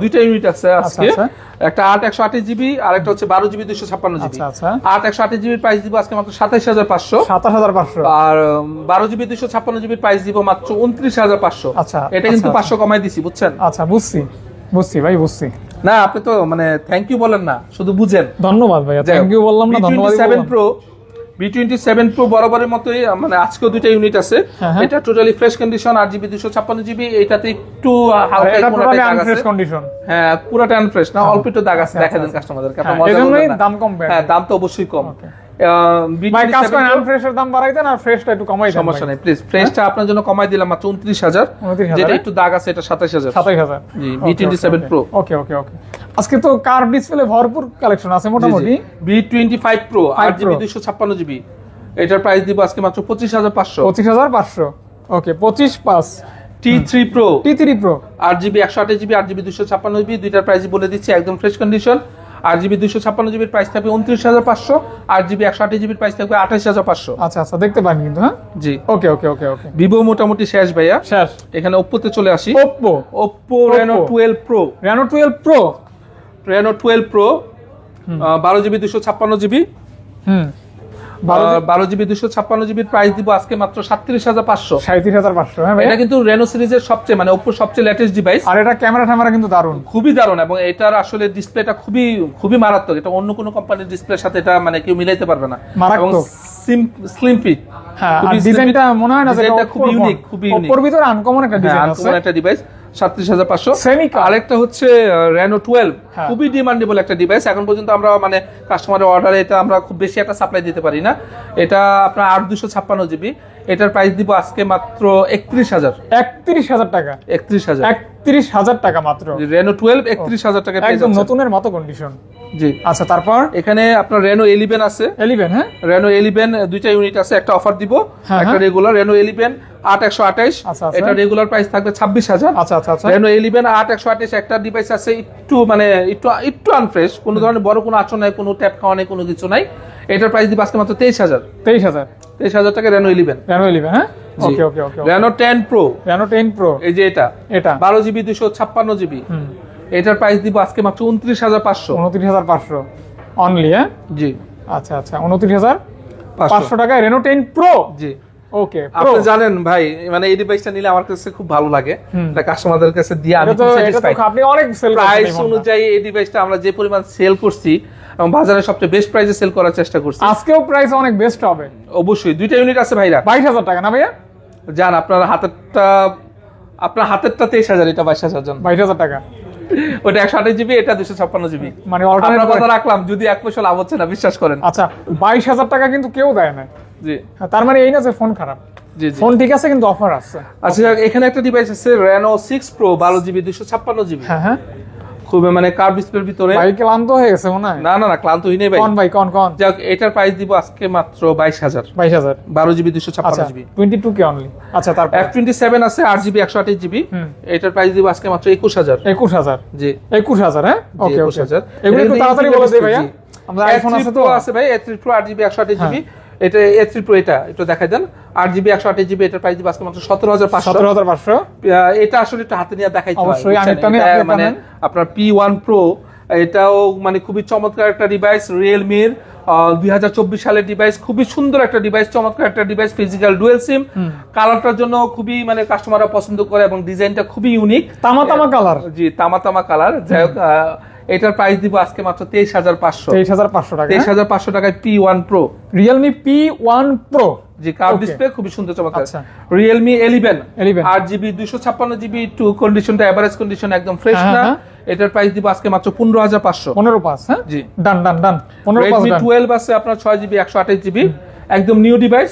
দুইটা ইউনিট আছে আজকে, আচ্ছা। একটা 8 128GB আর একটা হচ্ছে 12GB 256GB। আচ্ছা আচ্ছা। 8 128GB প্রাইস দিব আজকে মাত্র 27,500, 27,500। আর 12GB 256GB প্রাইস দিব মাত্র 29,500। আচ্ছা, এটা কিন্তু আচ্ছা, 500 কমাই দিছি, বুঝছেন? আচ্ছা, বুঝছি ভাই, বুঝছি। না, আপনি তো মানে থ্যাংক ইউ বলেন না, শুধু বুঝেন। ধন্যবাদ ভাইয়া, থ্যাংক ইউ বললাম না, ধন্যবাদ। B27 Pro বরাবরের মতোই, মানে আজকেও দুইটা ইউনিট আছে। হ্যাঁ। এটা totally fresh condition, 8GB 256GB। এটাতে একটু হালকা এটা কোনটা টোটালি দাগ আছে। আনফ্রেশ কন্ডিশন। হ্যাঁ, পুরোটা আনফ্রেশ না, অল্প একটু দাগ আছে, দেখা দেন কাস্টমারদেরকে, আপনারা মজা এজন্যই করবেন না। দাম কম। হ্যাঁ, দাম তো অবশ্যই কম। ভাই কাজ করেন, আনফ্রেশের দাম বাড়াই দেন আর ফ্রেশটা একটু কমাই দেন। সমস্যা নেই, প্লিজ। ফ্রেশটা আপনার জন্য কমাই দিলাম মাত্র 29,000, 29,000, যেটা একটু দাগ আছে এটা 27,000। 27,000। জি, B27 Pro। ওকে ওকে ওকে। আজকে তো কার্ভ ডিসপ্লে ভরপুর কালেকশন আছে মোটামুটি। B25 Pro 8GB Pro। 256GB, এটার প্রাইস দিব আজকে মাত্র 25,500। 25,500। ওকে, 25,500। T3 Pro T3 Pro 8GB 128GB 8GB 256GB, দুইটার প্রাইস বলে দিচ্ছি, একদম fresh condition. 8GB 256GB price থাকবে 29,500, 8GB 128GB প্রাইস থাকবে 28,500। আচ্ছা আচ্ছা, দেখতে পারেন কিন্তু। হ্যাঁ, জি। ওকে ওকে ওকে ওকে। ভিভো মোটামুটি শেষ ভাইয়া, শেষ। এখানে ওপ্পোতে চলে আসি। Oppo Reno 12 Pro Reno 12 Pro 12GB 256GB। হুম, 12GB 256GB প্রাইস দিব আজকে মাত্র 37,500। 37,500। হ্যাঁ ভাই, এটা কিন্তু রেনো সিরিজের সবচেয়ে, মানে ওপ্পোর সবচেয়ে লেটেস্ট ডিভাইস। আর এটা ক্যামেরা কিন্তু দারুণ, খুবই দারুণ, এবং এটার আসলে ডিসপ্লেটা খুবই খুবই মারাত্মক। এটা অন্য কোনো কোম্পানির ডিসপ্লের সাথে এটা মানে কেউ মিলাইতে পারবে না। এবং মারাত্মক। Slim fit. হ্যাঁ, আর ডিজাইনটা মনে হয় না যে ডিজাইনটা খুব ইউনিক, খুবই ইউনিক। ওর ভিতরে আনকমন একটা ডিজাইন আছে। আনকমন একটা ডিভাইস, 37,500। Semi car। আরেকটা হচ্ছে Reno 12, হ্যাঁ। খুবই ডিমান্ডেবল একটা ডিভাইস। এখন পর্যন্ত আমরা মানে কাস্টমারের অর্ডারে এটা আমরা খুব বেশি একটা সাপ্লাই দিতে পারি না। এটা আপনার 8/256GB, এটার প্রাইস দিব আজকে মাত্র 31,000। 31,000 টাকা। 31,000। 31,000 টাকা মাত্র। Reno 12 31,000 টাকা পেয়ে একদম যাচ্ছেন। নতুনের মতো কন্ডিশন। জি। আচ্ছা, তারপর এখানে আপনার Reno 11 আছে। 11। হ্যাঁ, Reno 11 দুইটা ইউনিট আছে, একটা অফার দিব, হ্যাঁ, একটা রেগুলার। Reno 11 8/128, আচ্ছা, আচ্ছা। এটা রেগুলার প্রাইস থাকবে 26,000। আচ্ছা আচ্ছা আচ্ছা। Reno 11 8/128 একটা ডিভাইস আছে, একটু মানে একটু আনফ্রেশ, কোনো ধরনের বড় কোনো আচরণ নাই, কোনো ট্যাপ খাওয়া নাই, কোনো কিছু নাই। এটার প্রাইস দিব আজকে মাত্র 23,000। 23,000 টাকা Reno 11। Reno 11। হ্যাঁ, জি। ওকে ওকে ওকে। Reno 10 Pro, Reno 10 Pro এই যে এটা এটা 12GB 256GB, হুম, এটার প্রাইস দিব আজকে মাত্র 29,500। 29,500 অনলি। হ্যাঁ, জি, আচ্ছা আচ্ছা, 29,500 টাকায় Reno 10 Pro। জি। ওকে, আপনি জানেন ভাই, মানে এই ডিভাইসটা নিলে আমার কাছে খুব ভালো লাগে, এটা কাস্টমারদের কাছে দিয়ে আমি খুব স্যাটিসফাইড। আপনি অনেক সেল প্রাইস অনুযায়ী এই ডিভাইসটা আমরা যে পরিমাণ সেল করছি এবং বাজারে সবচেয়ে বেস্ট প্রাইসে সেল করার চেষ্টা করছি। আজকেও প্রাইস অনেক বেস্ট হবে। অবশ্যই দুইটা ইউনিট আছে ভাইরা। 22,000 টাকা না ভাইয়া? জান আপনার হাতেরটা 23,000, এটা 22,000 জন। 22,000 টাকা। ওটা 128GB, এটা 256GB। মানে আপনার অল্টারনেট কথা রাখলাম, যদি 1 পয়সা লাভ হচ্ছে না, বিশ্বাস করেন। আচ্ছা, 22,000 টাকা কিন্তু কেউ দেয় না। জি তার মানে এই না যে ফোন খারাপ, জি জি। ফোন ঠিক আছে কিন্তু অফার আছে। আচ্ছা, এখানে একটা ডিভাইস আছে Reno 6 Pro 12GB 256GB। হ্যাঁ হ্যাঁ, খুবই মানে কার্ভ ডিসপ্লের ভিতরে। ভাই ক্লান্ত হয়ে গেছে মনে হয়। না না না, ক্লান্ত হই নাই ভাই। কোন ভাই কোন? যাক, এটার প্রাইস দিব আজকে মাত্র 22000। 22000 12GB 256GB। 22K only. আচ্ছা, তারপর F27 আছে 8GB 128GB, এটার প্রাইস দিব আজকে মাত্র 21000। 21000? জি 21000। হ্যাঁ, ওকে ওকে। 21000। এগুলো একটু তাড়াতাড়ি বলে দেই ভাইয়া, আমরা আইফোন আছে তো। আছে ভাই A3 Pro 8GB 128GB। এটা A3 Pro, এটা একটু দেখাই দেন। 8GB 128GB, এটার প্রাইস দিব আজকে মাত্র 17500। 17500। এটা আসলে একটু হাতে নিয়ে দেখাইতে হয় অবশ্যই, আমি বুঝছেন? টানি, এটা আপনি মানে টানেন। আপনার P1 Pro, এটাও মানে খুবই চমৎকার একটা ডিভাইস, রিয়েলমির 2024 সালের ডিভাইস, খুবই সুন্দর একটা ডিভাইস, চমৎকার একটা ডিভাইস, ফিজিক্যাল ডুয়েল সিম। কালারটার জন্য খুবই মানে কাস্টমাররা পছন্দ করে এবং ডিজাইনটা খুবই ইউনিক, তামা কালার। জি তামা কালার। যাই হোক, এটার প্রাইস দিব আজকে মাত্র 23500। 23500 টাকা। 23500 টাকায় P1 Pro, Realme P1 Pro। জি কার্ভ ডিসপ্লে, খুবই সুন্দর চমৎকার। Realme 11 8GB 256GB, টু কন্ডিশনটা এভারেজ কন্ডিশন, একদম ফ্রেশ না। এটার প্রাইস দিব আজকে মাত্র 15500। 15,500। হ্যাঁ, জি ডান। 15,500। Redmi 12 আছে আপনার 6GB 128GB, একদম নিউ ডিভাইস,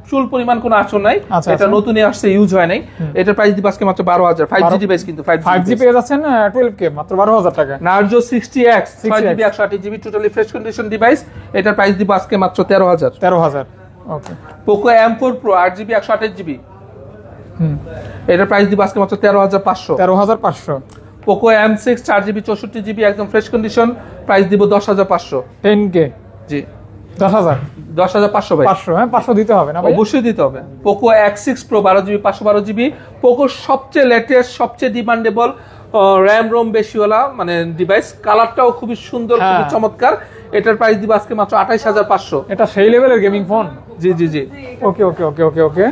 চুল পরিমাণ কোনো আঁচড় নাই। এটা নতুনই আসছে, ইউজ হয় নাই। এটার প্রাইস দিব আজকে মাত্র 12000। 5G ডিভাইস, কিন্তু 5G পেয়ে যাচ্ছেন 12K মাত্র 12000 টাকা। Narzo 60X 6GB 128GB, totally fresh condition device. এটার প্রাইস দিব আজকে মাত্র 13000। 13000। ওকে। Poco M4 Pro 8GB 128GB, এটার প্রাইস দিব আজকে মাত্র 13500। 13500। Poco M6 4GB 64GB, একদম ফ্রেশ কন্ডিশন, প্রাইস দিব 10500। 10K। জি 10000। 10500 ভাই। 500। হ্যাঁ, 500 দিতে হবে না ভাই? অবশ্যই দিতে হবে। Poco X6 Pro 12GB 512GB, Poco সবচেয়ে লেটেস্ট, সবচেয়ে ডিমান্ডেবল, র্যাম রোম বেশিওয়ালা মানে ডিভাইস, কালারটাও খুবই সুন্দর, খুবই চমৎকার। এটার প্রাইস দিব আজকে মাত্র 28500। এটা সেই লেভেলের গেমিং ফোন। জি জি জি। ওকে ওকে ওকে ওকে ওকে।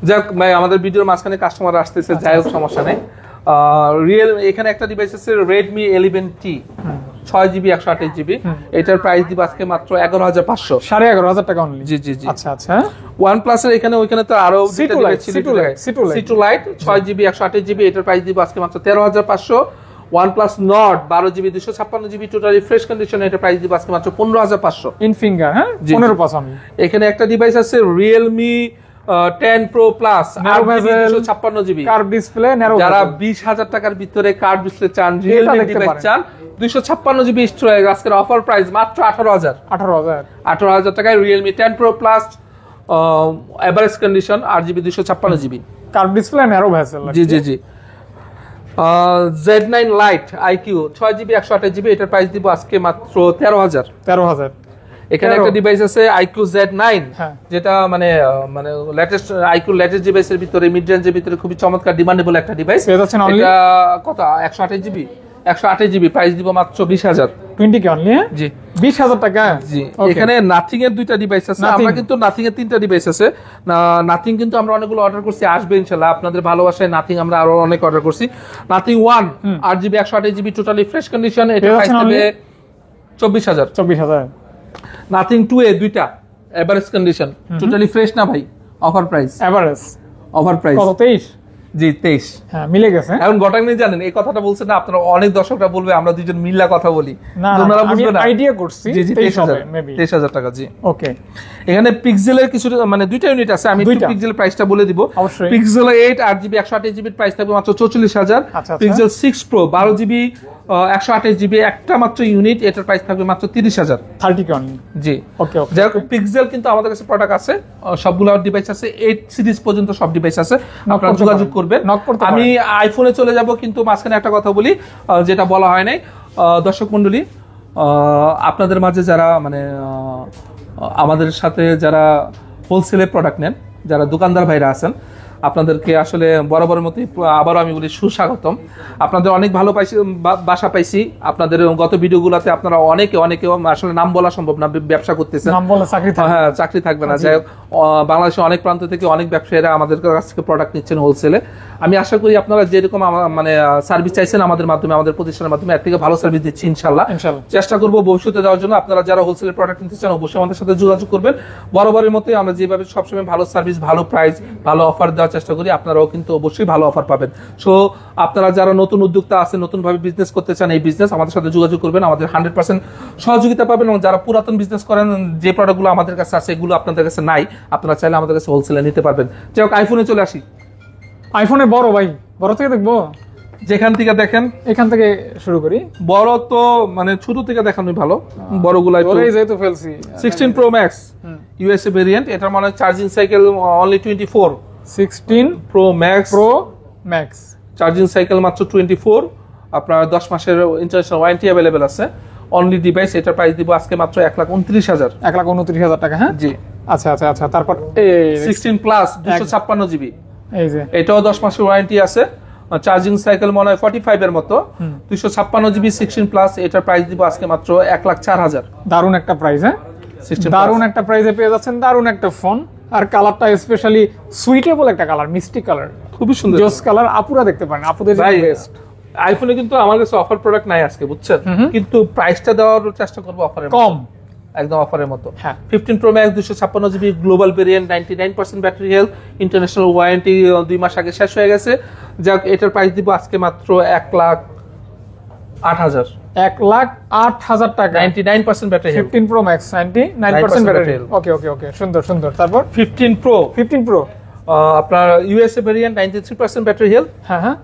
যাক ভাই, আমাদের ভিডিওর মাঝখানে কাস্টমার আসতেছে, যাই হোক সমস্যা নেই। এখানে একটা ডিভাইস আছে Redmi 11T 6GB 128GB, এটার প্রাইস দিব আজকে মাত্র 11500। 11500 টাকা অনলি। জি জি জি। আচ্ছা আচ্ছা। OnePlus এর এখানে ওইখানে তো আরো C2 Lite 6GB 128GB, এটার প্রাইস দিব আজকে মাত্র 13500। OnePlus Nord 12GB 256GB, totally fresh condition, এটার প্রাইস দিব আজকে মাত্র 15500। In finger. হ্যাঁ, 15,500 অনলি। এখানে একটা ডিভাইস আছে Realme 10 Pro Plus 256GB, curve display, narrow. যারা 20000 টাকার ভিতরে কার্ভ ডিসপ্লে চান, রিয়েলমি ডিভাইস চান, 256GB স্টোরেজ, আজকের অফার প্রাইস মাত্র 18000। 18000 টাকায় Realme 10 Pro Plus, average condition, 8GB 256GB, curve display, narrow vessel. জি জি জি। Z9 Lite IQ 6GB 128GB, এটার price দিব আজকে মাত্র 13000। 13000। এখানে একটা ডিভাইস আছে IQ Z9, যেটা মানে লেটেস্ট IQ লেটেস্ট ডিভাইসের ভিতরে, মিড রেঞ্জের ভিতরে খুবই চমৎকার ডিমান্ডেবল একটা ডিভাইস। এটা কত? 128GB 128GB, প্রাইস দিব মাত্র 20000। 20K only. হ্যাঁ জি 20000 টাকা। জি। এখানে নাথিং এর দুইটা ডিভাইস আছে, আমরা কিন্তু নাথিং এর তিনটা ডিভাইস আছে। নাথিং কিন্তু আমরা অনেকগুলো অর্ডার করছি, আসবে ইনশাআল্লাহ আপনাদের ভালোবাসায়। নাথিং আমরা আরো অনেক অর্ডার করছি। Nothing 1 8GB 128GB, totally fresh condition, এটা প্রাইস হবে 24000। 24000। নাথিং 2A দুইটা এভারেজ কন্ডিশন, টোটালি ফ্রেশ না ভাই, অফার প্রাইস। অফার প্রাইস কত? 23। জি 23। হ্যাঁ, মিলে গেছে। এখন গটাং নেই জানেন, এই কথাটা বলছেন না আপনারা, অনেক দর্শকরা বলবে আমরা দুইজন মিল্লা কথা বলি, না আমি আইডিয়া করছি। জি জি 23000 টাকা। জি ওকে। এখানে পিক্সেলের কিছু মানে দুইটা ইউনিট আছে, আমি পিক্সেলের প্রাইসটা বলে দিব। পিক্সেল 8 8GB 128GB, প্রাইস থাকবে মাত্র 44000। পিক্সেল 6 Pro 12GB 128GB, একটা মাত্র ইউনিট, এটার প্রাইস থাকবে মাত্র 30000। 30K only. জি ওকে ওকে। যাই হোক, পিক্সেল কিন্তু আমাদের কাছে প্রোডাক্ট আছে, সবগুলো ডিভাইস আছে, 8 সিরিজ পর্যন্ত সব ডিভাইস আছে, আপনারা যোগাযোগ করবেন। আমি আইফোনে চলে যাব, কিন্তু মাঝখানে একটা কথা বলি যেটা বলা হয় নাই। দর্শক মণ্ডলী, আপনাদের মাঝে যারা মানে আমাদের সাথে যারা হোলসেলে প্রোডাক্ট নেন, যারা দোকানদার ভাইরা আছেন, আপনাদেরকে আসলে বরাবরের মতোই আবারও আমি বলি সুস্বাগতম। আপনাদের অনেক ভালো বাসা পাইছি আপনাদের গত ভিডিওগুলোতে। আপনারা অনেকে আসলে নাম বলা সম্ভব না, ব্যবসা করতেছেন, হ্যাঁ চাকরি থাকবে না। যাই হোক, বাংলাদেশে অনেক প্রান্ত থেকে অনেক ব্যবসায়ীরা আমাদের কাছ থেকে প্রোডাক্ট নিচ্ছেন হোলসেলে। আমি আশা করি আপনারা যেরকম মানে সার্ভিস চাইছেন আমাদের মাধ্যমে, আমাদের প্রতিষ্ঠানের মাধ্যমে, এর থেকে ভালো সার্ভিস দিচ্ছি ইনশাল্লাহ। চেষ্টা করবো ভবিষ্যতে দেওয়ার জন্য। আপনারা যারা হোলসেলের প্রোডাক্ট নিতে চান, অবশ্যই আমাদের সাথে যোগাযোগ করবেন। বরাবরের মতোই আমরা যেভাবে সবসময় ভালো সার্ভিস, ভালো প্রাইস, ভালো অফার দেওয়ার চেষ্টা করি, আপনারাও কিন্তু অবশ্যই ভালো অফার পাবেন। সো আপনারা যারা নতুন উদ্যোক্তা আছেন, নতুন ভাবে বিজনেস করতে চান, এই বিজনেস আমাদের সাথে যোগাযোগ করবেন, আমাদের 100% সহযোগিতা পাবেন। এবং যারা পুরাতন বিজনেস করেন, যে প্রোডাক্টগুলো আমাদের কাছে আছে এগুলো আপনাদের কাছে নাই, আপনারা চাইলে আমাদের কাছে হোলসেলে নিতে পারবেন। যাই হোক, আইফোনে চলে আসি। আইফোনে বড় ভাই, বড় থেকে দেখবো। যেখান থেকে দেখেন, এখান থেকে শুরু করি। বড় তো মানে ছোট থেকে দেখানোই ভালো, বড়গুলাই তো। ওরাই যেহেতু ফেলছি 16 Pro Max ইউএসএ ভেরিয়েন্ট, এটার মানে charging cycle only 24। 16 Pro Max charging cycle মাত্র 24। আপনার 10 মাসের ইন্টারন্যাশনাল ওয়ারেন্টি अवेलेबल আছে। অনলি ডিভাইস, এটার প্রাইস দিব আজকে মাত্র 1,29,000। 1,29,000 টাকা। হ্যাঁ জি, আচ্ছা আচ্ছা আচ্ছা। তারপর এই 16 প্লাস 256 জিবি, এই যে এটাও 10 মাসের ওয়ারেন্টি আছে। চার্জিং সাইকেল মনে হয় 45 এর মতো, 256 জিবি 16 প্লাস, এটার প্রাইস দিব আজকে মাত্র 1,04,000। দারুণ একটা প্রাইস। হ্যাঁ 16 দারুণ একটা প্রাইসে পেয়ে যাচ্ছেন দারুণ একটা ফোন। আর কালারটা স্পেশালি সুইটেবল একটা কালার, মিষ্টি কালার, খুবই সুন্দর জোস কালার। আপুরা দেখতে পারেন, আপুদের জন্য বেস্ট। আইফোনে কিন্তু আমার কাছে অফার প্রোডাক্ট নাই আজকে, বুঝছেন, কিন্তু প্রাইসটা দেওয়ার চেষ্টা করবো অফারের কম, একদম অফারের মতো। হ্যাঁ 15 Pro Max 256 GB global variant, 99% battery health, international warranty 2 মাস আগে শেষ হয়ে গেছে। যাক, এটার প্রাইস দিব আজকে মাত্র 1,08,000। 1,08,000 টাকা। 99% battery health, 15 Pro Max 99% battery. Okay okay okay, সুন্দর সুন্দর। তারপর 15 Pro আপনার ইউএসএ ভেরিয়েন্ট, 93% ব্যাটারি হেলথ। হ্যাঁ হ্যাঁ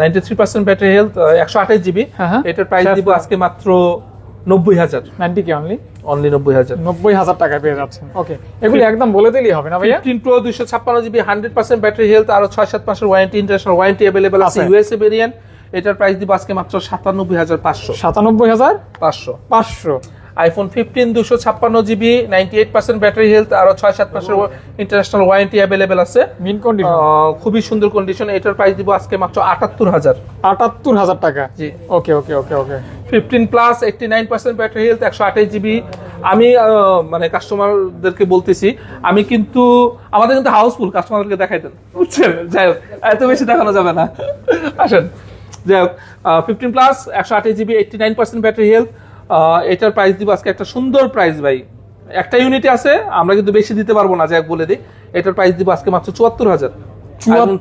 93% ব্যাটারি হেলথ, 128 জিবি। হ্যাঁ, এটার প্রাইস দিব আজকে মাত্র 90,000। 90 কে অনলি 90,000। 90,000 টাকায় পেয়ে যাচ্ছেন। ওকে, এগুলি একদম বলে দিলেই হবে না ভাইয়া? 15 Pro 256 জিবি 100% ব্যাটারি হেলথ, আর 6-7 মাসের ওয়ারেন্টি, ইন্টারন্যাশনাল ওয়ারেন্টি अवेलेबल আছে। ইউএসএ ভেরিয়েন্ট, এটার প্রাইস দিব আজকে মাত্র 97,500। 97,500। আইফোন 15 256 জিবি 98% ব্যাটারি হেলথ, আর 6-7 মাসের ইন্টারন্যাশনাল ওয়ারেন্টি अवेलेबल আছে। মিন কন্ডিশন, খুবই সুন্দর কন্ডিশন। এটার প্রাইস দিব আজকে মাত্র 78,000। 78,000 টাকা। জি, ওকে ওকে ওকে ওকে। 15 প্লাস 89% ব্যাটারি হেলথ, 128 জিবি। আমি মানে কাস্টমারদেরকে বলতেছি, আমি কিন্তু আমাদের কিন্তু হাউসফুল, কাস্টমারদেরকে দেখাই দেন, বুঝছেন। যাই হোক, এত বেশি দেখানো যাবে না, আসেন। যাই হোক, 15 প্লাস 128 জিবি 89% ব্যাটারি হেলথ, এটার প্রাইস দিব আজকে একটা সুন্দর প্রাইস ভাই। একটা ইউনিটে আছে, আমরা কিন্তু বেশি দিতে পারবো না, যাই হোক বলে দিই। এটার প্রাইস দিব আজকে মাত্র 74,000।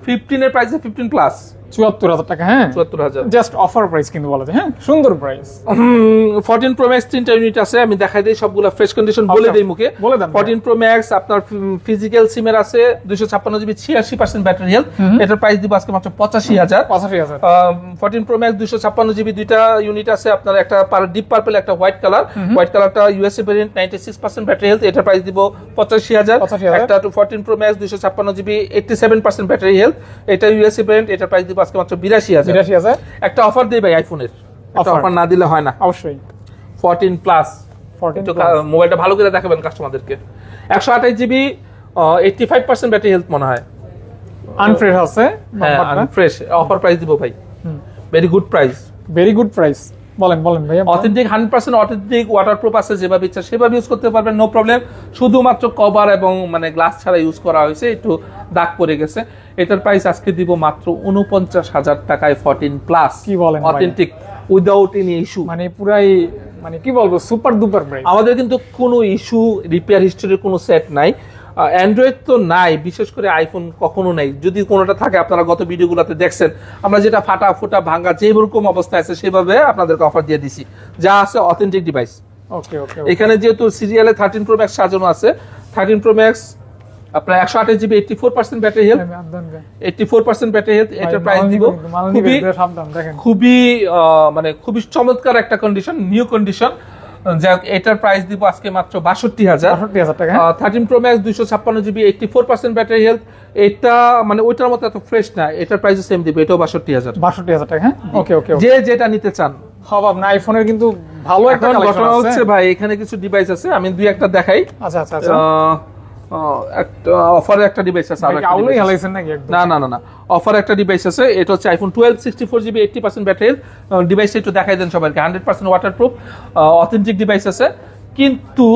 15 এর প্রাইস 15 প্লাস 74,000 টাকা। হ্যাঁ 74,000, জাস্ট অফার প্রাইস কিন্তু বলা যায়। হ্যাঁ সুন্দর প্রাইস। 14 Pro Max 3টা ইউনিট আছে, আমি দেখাই দিই সবগুলা ফ্রেশ কন্ডিশন বলে দেই মুখে। বলে দেন। 14 Pro Max আপনার ফিজিক্যাল সিমের আছে, 256 জিবি 86% ব্যাটারি হেলথ, এটার প্রাইস দিব আজকে মাত্র 85,000। 85,000। 14 Pro Max 256 জিবি দুইটা ইউনিট আছে আপনার, একটা ডিপ পার্পল, একটা হোয়াইট কালার। হোয়াইট কালারটা ইউএসএ ভেরিয়েন্ট, 96% ব্যাটারি হেলথ, এটার প্রাইস দিব 85,000। একটা 14 Pro Max 256 GB 87% battery health, এটা ইউএসএ ভেরিয়েন্ট, এটার প্রাইস দিব আজকে মাত্র 82,000। একটা অফার দেই ভাই আইফোনের, একটা অফার না দিলে হয় না। অবশ্যই 14 প্লাস মোবাইলটা ভালো করে দেখাবেন কাস্টমারদেরকে। 128 জিবি 85% ব্যাটারি হেলথ মনে হয়, আনফ্রেশ আছে। হ্যাঁ আনফ্রেশ। অফার প্রাইস দিব ভাই, very good price. Very good price. বলেন বলেন ভাইয়া। অথেন্টিক 100% অথেন্টিক, ওয়াটারপ্রুফ আছে, যেভাবে ইচ্ছা সেভাবে ইউজ করতে পারবেন, নো প্রবলেম। শুধুমাত্র কভার এবং মানে গ্লাস ছাড়া ইউজ করা হয়েছে, একটু দাগ পড়ে গেছে। এটার প্রাইস আজকে দিব মাত্র 49,000 টাকায় 14 প্লাস। কি বলেন? অথেন্টিক উইদাউট এনি ইস্যু, মানে পুরাই মানে কি বলবো, সুপার ডুপার প্রাইস। আমাদের কিন্তু কোনো ইস্যু, রিপেয়ার হিস্টরির কোনো সেট নাই। অ্যান্ড্রয়েড তো নাই, বিশেষ করে আইফোন কখনো নাই। যদি কোনোটা থাকে, আপনারা গত ভিডিওগুলোতে দেখছেন, আমরা যেটা ফাটা ফোটা ভাঙা যেরকম অবস্থায় আছে সেভাবে আপনাদেরকে অফার দিয়ে দিছি, যা আছে অথেন্টিক ডিভাইস। ওকে ওকে। এখানে যেহেতু সিরিয়ালে 13 Pro Max সাজানো আছে, 13 Pro Max আপনার 128 GB 84% battery health, 84% battery health, এটার প্রাইস দিব খুবই মানে খুবই চমৎকার একটা কন্ডিশন, নিউ কন্ডিশন। যাক, এটার প্রাইস দিব আজকে মাত্র 62,000 টাকা। 13 Pro Max 256 GB 84% battery health, এটা মানে ওইটার মতো এত ফ্রেশ না, এটার প্রাইস সেম দিব, এটাও 62,000 টাকা। হ্যাঁ ওকে ওকে। যে যেটা নিতে চান হবে না। আইফোনের কিন্তু ভালো একটা ঘটনা হচ্ছে ভাই, এখানে কিছু ডিভাইস আছে, আমি দুই একটা দেখাই। আচ্ছা আচ্ছা আচ্ছা। একটা অফারে একটা ডিভাইস আছে, আউলাই হালাইছেন নাকি একদম? না না না না, অফারে একটা ডিভাইস আছে, এটা হচ্ছে আইফোন 12 64 জিবি 80% ব্যাটারি। ডিভাইসটা একটু দেখাই দেন সবাইকে, 100% ওয়াটারপ্রুফ, অথেন্টিক ডিভাইস আছে, কিন্তু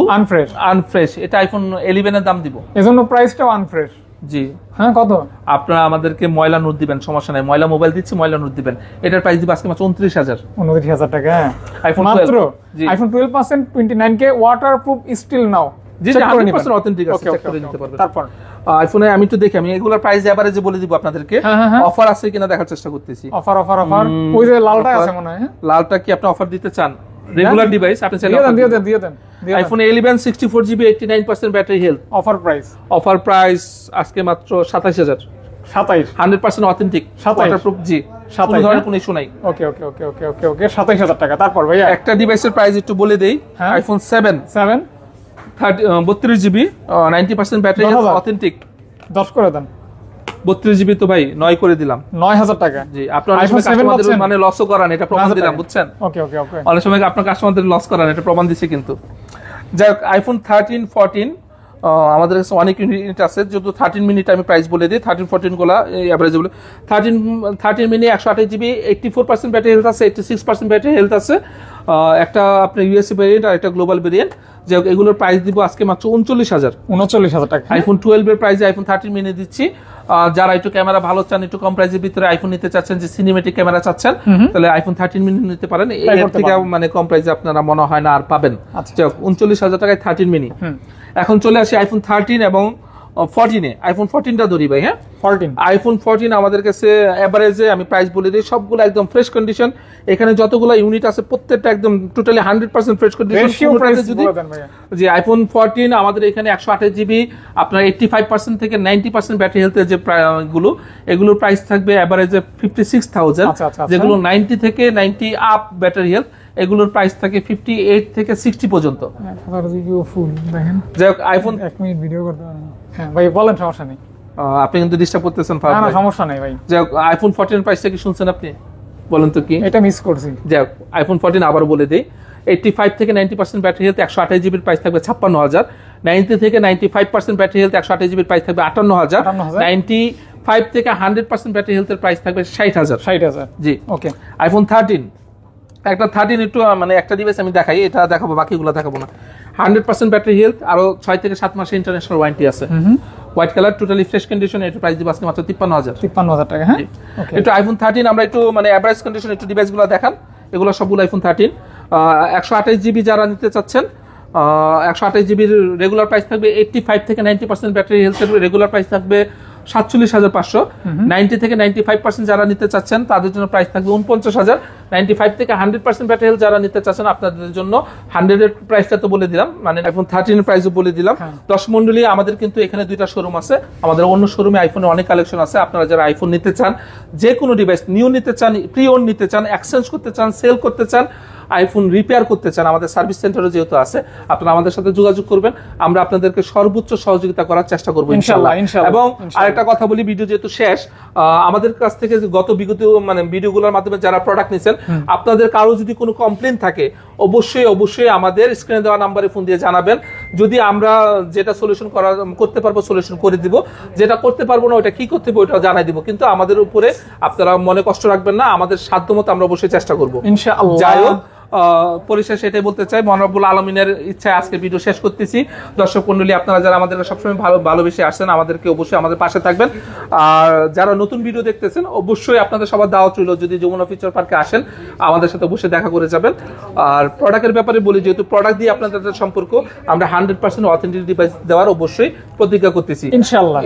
আনফ্রেশ। এটা আইফোন 11 এর দাম দিব, এজন্য প্রাইসটাও আনফ্রেশ। জি হ্যাঁ। কত? আপনারা আমাদেরকে ময়লা নোট দিবেন, সমস্যা নাই, ময়লা মোবাইল দিচ্ছি, ময়লা নোট দিবেন। এটার প্রাইস দিব আজকে মাত্র 29,000। 29,000 টাকা আইফোন মাত্র। জি, আইফোন 12% 29 কে ওয়াটারপ্রুফ স্টিল নাও। জি 100% অথেন্টিক আছে, চেক করে নিতে পারবেন। তারপর আইফোনে আমি একটু দেখি, আমি এগুলোর প্রাইস এভারেজে বলে দিব আপনাদেরকে, অফার আছে কিনা দেখার চেষ্টা করতেছি। অফার অফার অফার, ওই যে লালটা আছে মনে হয়। লালটা কি আপনি অফার দিতে চান? রেগুলার ডিভাইস আপনি চাইলে দিয়ে দেন। IPhone 11 64 GB 89% battery health, offer price আজকে মাত্র 27,000। 27, 100% অথেন্টিক ওয়াটারপ্রুফ। জি 27 কোনো ধরনের কোনো ইস্যু নাই। ওকে ওকে ওকে ওকে ওকে ওকে 27000 টাকা। তারপর ভাইয়া একটা ডিভাইসের প্রাইস একটু বলে দেই, হ্যাঁ। IPhone 7 32 GB 90% battery, 10,000 authentic. 10 করে দেন। 32 জিবি তো ভাই 9 করে দিলাম। 9000 টাকা। জি, আপনার iPhone 7 কাস্টমারদের পাচ্ছেন? মানে লসও করান, এটা প্রমাণ 9,000 দিলাম, টাকা। বুঝছেন? ওকে ওকে ওকে। অনেক সময় আপনার কাস্টমারদের লস করান, এটা প্রমাণ দিচ্ছে কিন্তু। যাই হোক, আইফোন 13 14 আমাদের কাছে অনেক ইউনিট আছে, যেহেতু 13 মিনিট আমি প্রাইস বলে দিই। 13 14 গুলা অ্যাভারেজেবল। 13 মিনি 128 জিবি, 84% ব্যাটারি হেলথ আছে, 86% ব্যাটারি হেলথ আছে। একটা আপনার ইউএসএ ভেরিয়েন্ট আর একটা গ্লোবাল ভেরিয়েন্ট। যাই হোক, এগুলোর প্রাইস দিব আজকে মাত্র 39,000। 39,000 টাকা। আইফোন 12 এর প্রাইসে আইফোন 13 মিনি দিচ্ছি। যারা একটু ক্যামেরা ভালো চান, একটু কম প্রাইসের ভিতরে আইফোন নিতে চাচ্ছেন, যে সিনেমেটিক ক্যামেরা চাচ্ছেন, তাহলে আইফোন 13 মিনি নিতে পারেন। এর থেকে মানে কম প্রাইসে আপনারা মনে হয় না আর পাবেন। আচ্ছা। 39,000 টাকায় 13 মিনি। এখন চলে আসি আইফোন 13 এবং 14 এ। আইফোন 14টা ধরি ভাই। হ্যাঁ, 14 আইফোন 14 আমাদের কাছে এভারেজে আমি প্রাইস বলে দিই, সবগুলো একদম ফ্রেশ কন্ডিশন। এখানে যতগুলো ইউনিট আছে প্রত্যেকটা একদম totally 100% fresh condition. Ratio price বলে দেন ভাইয়া। যে আইফোন 14 আমাদের এখানে 128 জিবি, আপনার 85% থেকে 90% ব্যাটারি হেলথের যে গুলো, এগুলোর প্রাইস থাকবে এভারেজে 56,000। আচ্ছা, আচ্ছা, আচ্ছা। যেগুলো 90 থেকে 90 আপ ব্যাটারি হেলথ, এগুলোর প্রাইস থাকে 58 থেকে 60 পর্যন্ত। 1000 জিবিও ফুল দেখেন। যাই হোক, আইফোন 1 মিনিট ভিডিও করতে পারেন। হ্যাঁ ভাই বলেন, সমস্যা নেই। আপনি কিন্তু ডিস্টার্ব করতেছেন না ফারুক না ভাই। সমস্যা নেই ভাই। যাই হোক, আইফোন 14 প্রাইসটা কি শুনছেন আপনি? বলেন তো কি? এটা মিস করছি। যাই হোক, আইফোন 14 আবার বলে দেই, 85 থেকে 90% ব্যাটারি হেলথ 128 জিবির প্রাইস থাকবে 56,000। 90 থেকে 95% ব্যাটারি হেলথ 128 জিবির প্রাইস থাকবে 58,000। 95 থেকে 100% ব্যাটারি হেলথের প্রাইস থাকবে 60,000। 60,000। জি, ওকে। আইফোন 13 একটা 13 একটু মানে একটা ডিভাইস আমি দেখাই, এটা দেখাবো, বাকিগুলো দেখাবো না। 100% ব্যাটারি হেলথ, আরো 6 থেকে 7 মাসের ইন্টারন্যাশনাল ওয়ারেন্টি আছে। White colour, totally fresh condition. এটার প্রাইস দিব আজকে মাত্র 53,000। 53,000 টাকা। হ্যাঁ ওকে। একটু আইফোন 13 আমরা একটু মানে এভারেজ কন্ডিশন একটু ডিভাইসগুলো দেখান। এগুলো সবগুলো আইফোন 13। 128 জিবি যারা নিতে চাচ্ছেন, 128 জিবির রেগুলার প্রাইস থাকবে 85 থেকে 90% ব্যাটারি হেলথের রেগুলার প্রাইস থাকবে 47,500। 90 থেকে 95% যারা নিতে চাচ্ছেন তাদের জন্য প্রাইস থাকবে 49,000। 95 থেকে 100% ব্যাটারি হেলথ যারা নিতে চাচ্ছেন আপনাদের জন্য 100 এর প্রাইসটা তো বলে দিলাম, মানে আইফোন 13 এর প্রাইসও বলে দিলাম। 10 মন্ডলী আমাদের কিন্তু এখানে দুইটা শোরুম আছে। আমাদের অন্য শোরুমে আইফোনের অনেক কালেকশন আছে। আপনারা যারা আইফোন নিতে চান, যে কোনো ডিভাইস নিউ নিতে চান, প্রি ওন নিতে চান, এক্সচেঞ্জ করতে চান, সেল করতে চান, আইফোন রিপেয়ার করতে চান, আমাদের সার্ভিস সেন্টারও যেহেতু আছে, আপনারা আমাদের সাথে যোগাযোগ করবেন। আমরা আপনাদেরকে সর্বোচ্চ সহযোগিতা করার চেষ্টা করবো ইনশাআল্লাহ। এবং আরেকটা কথা বলি, ভিডিও যেহেতু শেষ, আমাদের কাছ থেকে বিগত মানে ভিডিওগুলোর মাধ্যমে যারা প্রোডাক্ট নিছেন, আপনাদের কারো যদি কোনো কমপ্লেইন থাকে অবশ্যই আমাদের স্ক্রিনে দেওয়া নাম্বারে ফোন দিয়ে জানাবেন। যদি আমরা যেটা সলিউশন করতে পারবো সলিউশন করে দিব, যেটা করতে পারবো না ওটা কি করতে হবে ওটা জানাই দিব। কিন্তু আমাদের উপরে আপনারা মনে কষ্ট রাখবেন না, আমাদের সাধ্যমতো আমরা অবশ্যই চেষ্টা করবো ইনশাআল্লাহ। যাই হোক, পরিশেষে এটাই বলতে চাই, মহান রব্বুল আলমিনের ইচ্ছায় আজকে ভিডিও শেষ করতেছি। দর্শক মন্ডলী, আপনারা যারা আমাদেরকে সবসময় ভালোবেসে আসছেন, আমাদেরকে অবশ্যই আমাদের পাশে থাকবেন। আর যারা নতুন ভিডিও দেখতেছেন, অবশ্যই আপনাদের সবার দাওয়াত রইল, যদি যমুনা ফিউচার পার্কে আসেন আমাদের সাথে অবশ্যই দেখা করে যাবেন। আর প্রোডাক্টের ব্যাপারে বলি, যেহেতু প্রোডাক্ট দিয়ে আপনাদের সম্পর্ক, আমরা 100% অথেন্টিক ডিভাইস দেওয়ার অবশ্যই প্রতিজ্ঞা করতেছি ইনশাআল্লাহ।